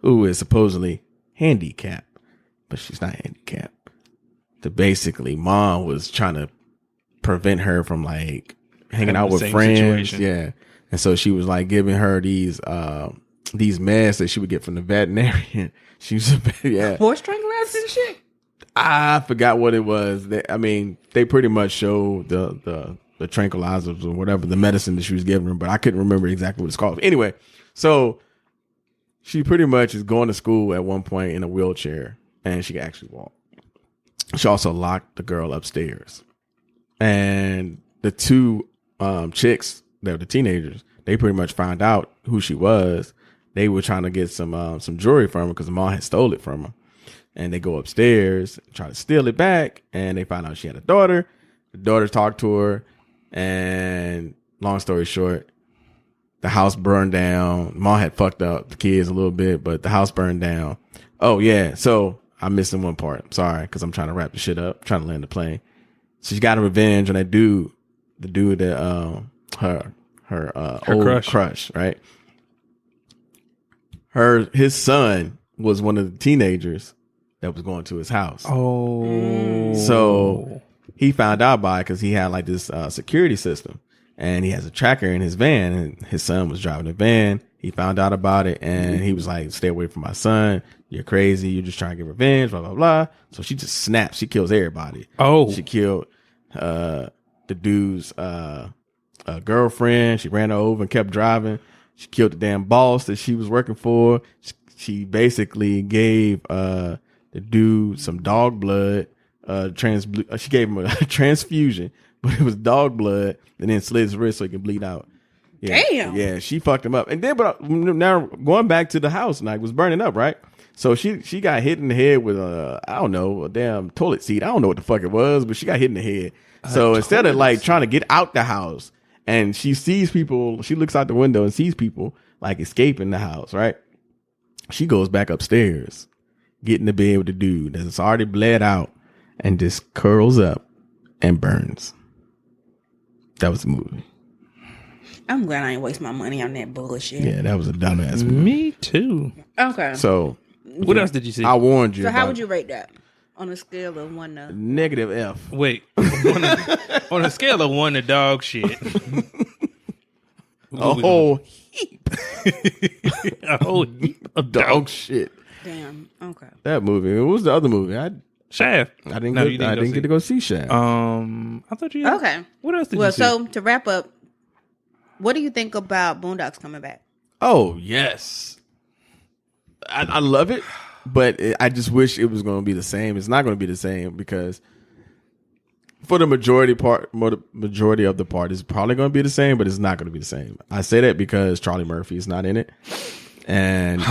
who is supposedly handicapped, but she's not handicapped. Basically, mom was trying to prevent her from like hanging out with friends. Situation. Yeah. And so she was like giving her these meds that she would get from the veterinarian. She was horse tranquilizers and shit. I forgot what it was. They pretty much showed the tranquilizers or whatever, the medicine that she was giving her, but I couldn't remember exactly what it's called. Anyway, so she pretty much is going to school at one point in a wheelchair, and she can actually walk. She also locked the girl upstairs. And the two chicks that were the teenagers, they pretty much found out who she was. They were trying to get some jewelry from her because the mom had stole it from her. And they go upstairs, try to steal it back, and they found out she had a daughter. The daughter talked to her, and long story short, the house burned down. Mom had fucked up the kids a little bit, but the house burned down. Oh yeah, so I'm missing one part. I'm sorry, because I'm trying to wrap the shit up, trying to land the plane. So she got a revenge on that dude, the dude that her old crush, right? His son was one of the teenagers that was going to his house. Oh, so he found out by it because he had like this security system, and he has a tracker in his van, and his son was driving the van. He found out about it, and he was like, "Stay away from my son. You're crazy. You're just trying to get revenge, blah, blah, blah." So she just snaps. She kills everybody. Oh. She killed the dude's girlfriend. She ran her over and kept driving. She killed the damn boss that she was working for. She basically gave the dude some dog blood. She gave him a transfusion, but it was dog blood, and then slit his wrist so he could bleed out. Yeah, damn. Yeah, she fucked him up. And then, but now going back to the house, and it was burning up, right? So she got hit in the head with a damn toilet seat. I don't know what the fuck it was, but she got hit in the head. So instead of like trying to get out the house, and she sees people, she looks out the window and sees people like escaping the house, right? She goes back upstairs, get in the bed with the dude that's already bled out, and just curls up and burns. That was the movie. I'm glad I ain't waste my money on that bullshit. Yeah, that was a dumbass movie. Me too. Okay. So, What else did you see? I warned you. So how would you rate that on a scale of 1 to Negative F. Wait, on a scale of 1 to dog shit. A whole heap. A whole heap of Dog shit. Damn. Okay. That movie. What was the other movie? Shaft. I didn't No, you get to go see Shaft. I thought you. Okay. What else did you Well, see? so to wrap up, what do you think about Boondocks coming back? Oh yes, I love it, but I just wish it was going to be the same. It's not going to be the same because for the majority of the part, it's probably going to be the same, but it's not going to be the same. I say that because Charlie Murphy is not in it, and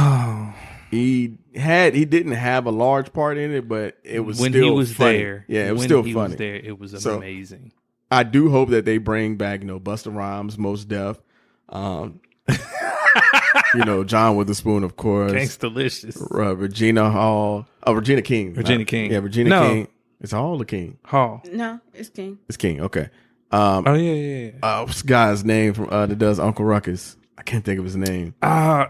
he didn't have a large part in it, but it was when still he was funny. there. Yeah, it was when still he funny. Was there, it was So, amazing. I do hope that they bring back, Busta Rhymes, Mos Def, John Witherspoon, of course, Gangstalicious. Regina Hall, Regina King, King. Yeah, Regina King. It's all the King. Hall. No, it's King. It's King. Okay. Oh yeah. What's the guy's name from that does Uncle Ruckus? I can't think of his name.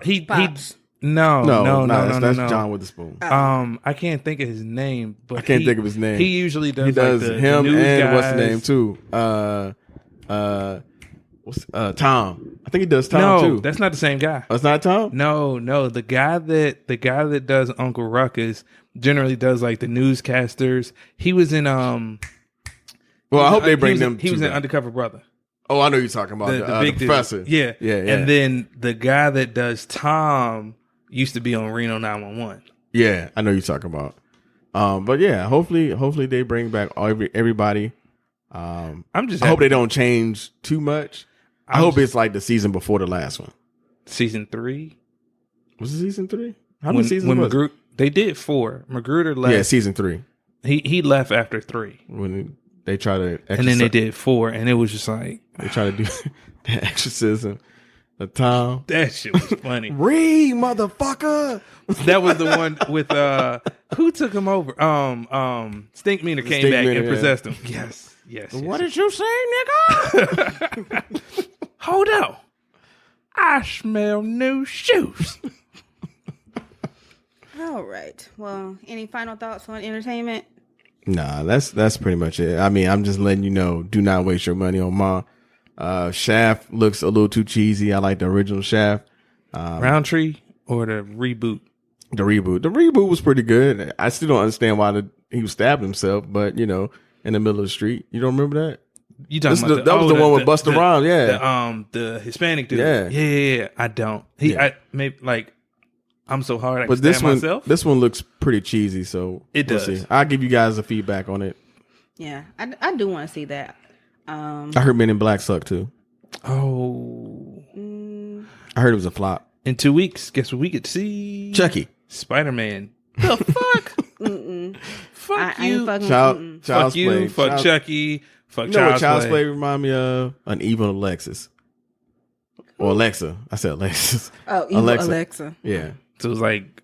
He Pops. No, that's John Witherspoon. I can't think of his name, but I can't think of his name. He usually does. He does like him the news and guys. what's the name too? Tom. I think he does Tom too. That's not the same guy. Oh, it's not Tom. No, the guy that does Uncle Ruckus generally does like the newscasters. He was in Well, I hope they bring them. He was to in that. Undercover Brother. Oh, I know you're talking about The big the dude. professor. Yeah. Yeah. And then the guy that does Tom used to be on Reno 911. Yeah, I know you're talking about. But yeah, hopefully they bring back everybody. I hope they don't change too much. I hope it's like the season before the last one. Season 3. Was it season 3? How many seasons was it? They did 4. Magruder left. Yeah, season 3. He left after 3. When they try to and then they did 4, and it was just like they try to do the exorcism of Tom. That shit was funny. Read, motherfucker. That was the one with who took him over? Stink Meaner came back and possessed him. Yes. What did you say, nigga? Hold on. I smell new shoes. All right. Well, any final thoughts on entertainment? Nah, that's pretty much it. I mean, I'm just letting you know, do not waste your money on Ma. Shaft looks a little too cheesy. I like the original Shaft. Roundtree or the reboot? The reboot was pretty good. I still don't understand why he was stabbing himself, but in the middle of the street. You don't remember that? You talking about that was the one with Busta Rhymes, yeah. The Hispanic dude. Yeah. I don't. I'm so hard. But this one looks pretty cheesy, so it does. See. I'll give you guys a feedback on it. Yeah, I do want to see that. I heard Men in Black sucked too. Oh, I heard it was a flop. In 2 weeks, guess what we get to see? Chucky, Spider-Man. The fuck? Fuck you. Child's Play. Fuck Chucky. Fuck Child's Play remind me of an evil Alexis. Or Alexa. I said Alexis. Oh, evil Alexa. Yeah. So it's like,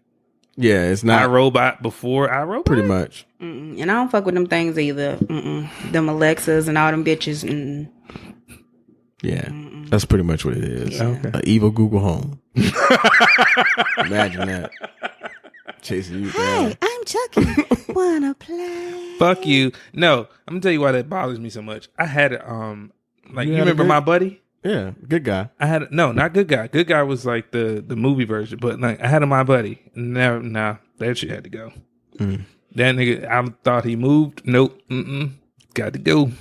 it's not iRobot before iRobot. Pretty much. And I don't fuck with them things either. Them Alexas and all them bitches. Yeah, that's pretty much what it is. Yeah. Okay. An evil Google Home. Imagine that. Chasing you down. Hey, I'm Chucky. Wanna play? Fuck you. No, I'm gonna tell you why that bothers me so much. I had it. You remember My Buddy? Yeah, good guy. I had not Good Guy. Good Guy was like the movie version, but like I had a My Buddy. Nah, that shit had to go. That nigga, I thought he moved. Nope. Got to go.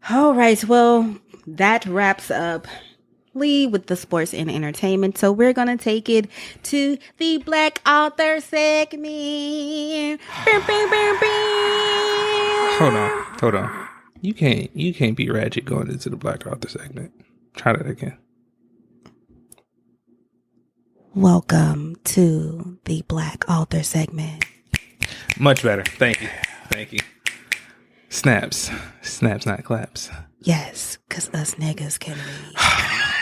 All right. Well, that wraps up Lee with the sports and entertainment. So we're gonna take it to the Black Author segment. Hold on. You can't be ratchet going into the Black Author segment. Try that again. Welcome to the Black Author segment. Much better. Thank you. Snaps, not claps. Yes, because us niggas can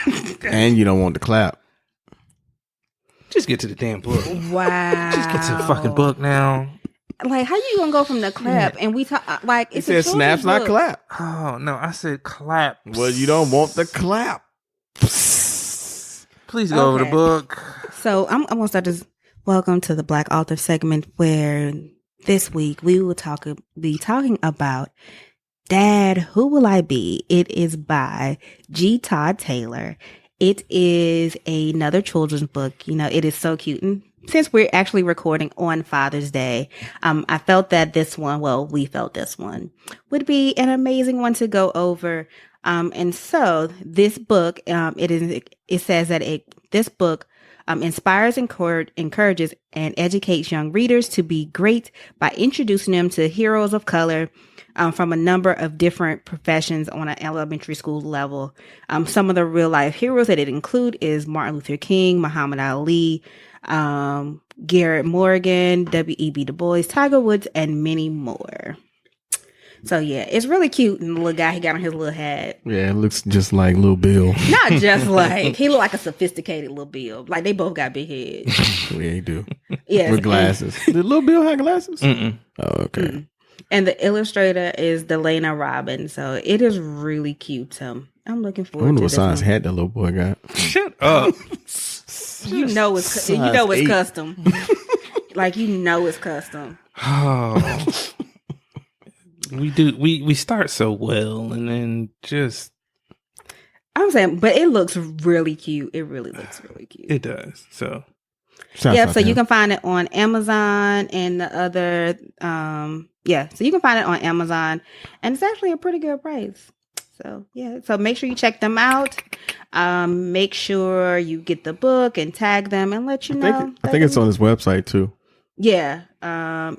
read. And you don't want to clap. Just get to the damn book. Wow. Just get to the fucking book now. Like, how you gonna go from the clap and we talk like It it's a says children's snaps, not book. clap. Oh no, I said clap. Well, you don't want the clap. Please go over the Okay. book. So I'm gonna start this. Welcome to the Black Author segment, where this week we will be talking about Dad, Who Will I Be? It is by Todd Taylor. It is another children's book. You know, it is so cute. And since we're actually recording on Father's Day, I felt that we felt this one would be an amazing one to go over. And so this book, it says that this book inspires, encourages, and educates young readers to be great by introducing them to heroes of color from a number of different professions on an elementary school level. Some of the real life heroes that it include is Martin Luther King, Muhammad Ali, Garrett Morgan, W.E.B. Du Bois, Tiger Woods, and many more. So yeah, it's really cute. And the little guy, he got on his little hat. Yeah, it looks just like Lil Bill. Not just like, he looked like a sophisticated little Bill. Like they both got big heads. Yeah, he do. Yes. With glasses. Did Lil Bill have glasses? Mm-mm. Oh, okay. Mm. And the illustrator is Delayna Robbins. So it is really cute. So I'm looking I forward wonder to what this size one. hat that little boy got. Shut up. You know it's Size it's 8. custom. Like you know it's custom. Oh. We start so well and then just I'm saying, but it looks really cute. It really looks really cute. it does. So Shouts Yeah, out so to you him. can find it on Amazon and the other so you can find it on Amazon and it's actually a pretty good price. So yeah, so make sure you check them out. Make sure you get the book and tag them and let you know. I think it's on his website too. Yeah.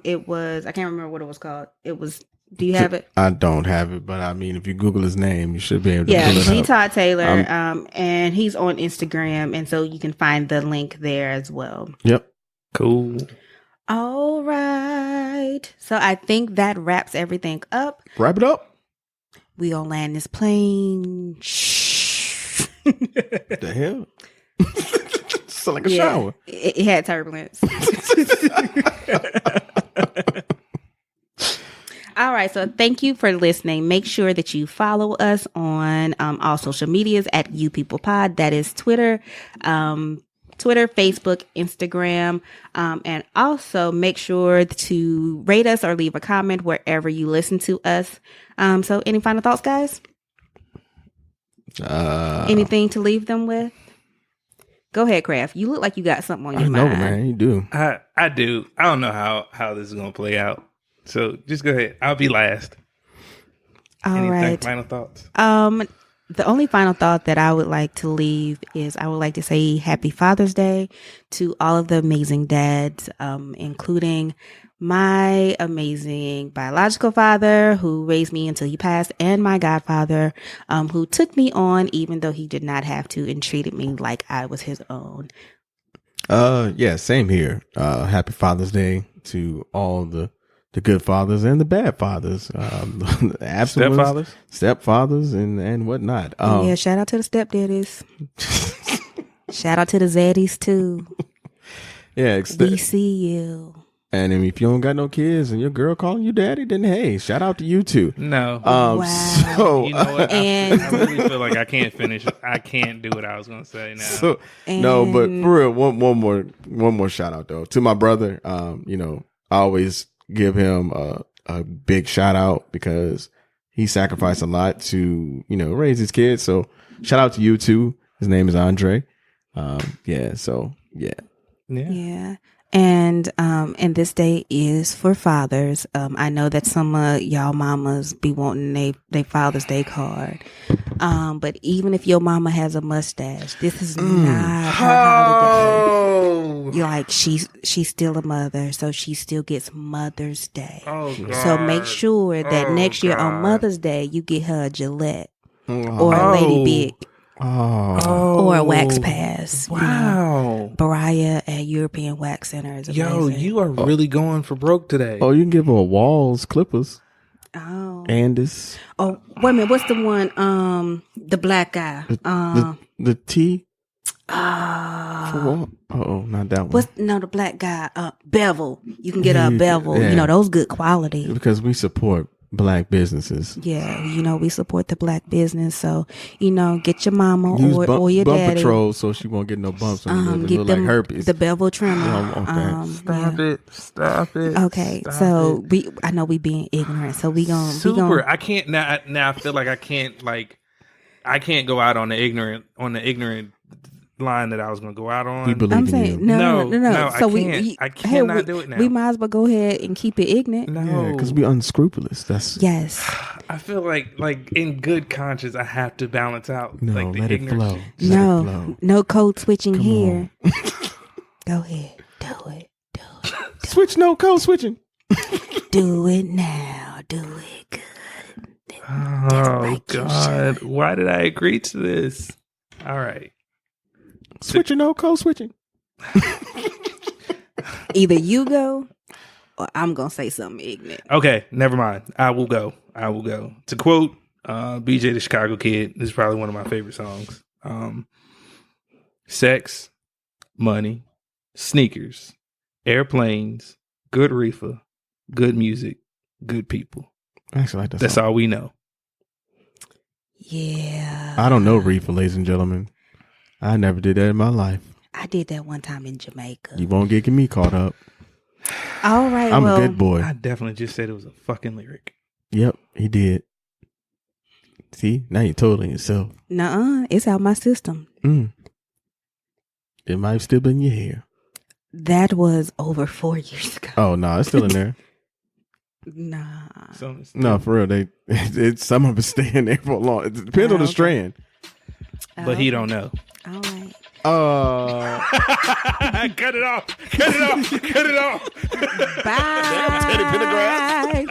It was, I can't remember what it was called. Do you have it? I don't have it, but I mean, if you Google his name, you should be able to Yeah, pull it up. Todd Taylor. And he's on Instagram, and so you can find the link there as well. Yep. cool. All right. So I think that wraps everything up. Wrap it up. We gonna land this plane. Shh. The hell? Sound like a Yeah, shower. it had turbulence. All right, so thank you for listening. Make sure that you follow us on all social medias at YouPeoplePod. That is Twitter, Facebook, Instagram, and also make sure to rate us or leave a comment wherever you listen to us. So any final thoughts, guys? Anything to leave them with? Go ahead, Kraft. You look like you got something on your I know, mind. man. You do. I do. I don't know how this is gonna play out. So just go ahead. I'll be last. All Anything, right. final thoughts? The only final thought that I would like to leave is I would like to say Happy Father's Day to all of the amazing dads, including my amazing biological father who raised me until he passed, and my godfather who took me on even though he did not have to and treated me like I was his own. Yeah, same here. Happy Father's Day to all the good fathers and the bad fathers. The absent ones, stepfathers and whatnot. Yeah, shout out to the stepdaddies. Shout out to the zaddies too. Yeah, We see you. and if you don't got no kids and your girl calling you daddy, then hey, shout out to you too. No. Wow. So You know what? And- I really feel like I can't finish. I can't do what I was gonna say now. So no, but for real, one more shout out though to my brother. I always give him a big shout out because he sacrificed a lot to raise his kids. So shout out to you too. His name is Andre. Yeah. And this day is for fathers. I know that some of y'all mamas be wanting they Father's Day card. But even if your mama has a mustache, this is not her holiday. You're like, she's still a mother, so she still gets Mother's Day. Oh, God. So make sure that next year on Mother's Day, you get her a Gillette or a Lady Big. Or a wax pass. Wow. Baraya at European Wax Center is amazing. Yo, you are really going for broke today. Oh, you can give her a Walls Clippers. Oh. Andis. Oh, wait a minute. What's the one? The black guy. The T. Oh, for what? Not that one. The black guy, Bevel. You can get a Bevel. Yeah. You know, those good quality. Because we support black businesses. Yeah, you know, we support the black business. So, you know, get your mama Use or your bump daddy. Patrol so she won't get no bumps on her. Get Look them like herpes. the Bevel trimmer. Stop it. Okay, so I know we being ignorant, so we gonna I can't now. I feel like I can't go out on the ignorant line that I was going to go out on. We believe I'm in saying you. no. So I cannot do it now. We might as well go ahead and keep it ignorant. No, because we unscrupulous. That's yes. I feel like in good conscience, I have to balance out no. like the Let it ignorance. flow. No code switching Come here. Go ahead, do it. Switch no code switching. Do it now. Do it good. Oh God! Why did I agree to this? All right. Switching no code switching. Either you go or I'm gonna say something ignorant. Okay, never mind. I will go. To quote BJ the Chicago Kid, this is probably one of my favorite songs. Sex, money, sneakers, airplanes, good reefer, good music, good people. I actually like that That's song. all we know. Yeah. I don't know reefer, ladies and gentlemen. I never did that in my life. I did that one time in Jamaica. You won't get me caught up. All right, I'm a good boy. I definitely just said it was a fucking lyric. Yep, he did. See, now you're totally yourself. Nuh-uh, it's out my system. It might have still been in your hair. That was over 4 years ago. Oh no, it's still in there. Nah. No, for real. Some of it stay in there for a long. It depends on the strand. But he don't know. All right. Cut it off. Bye. Teddy Pendergrass.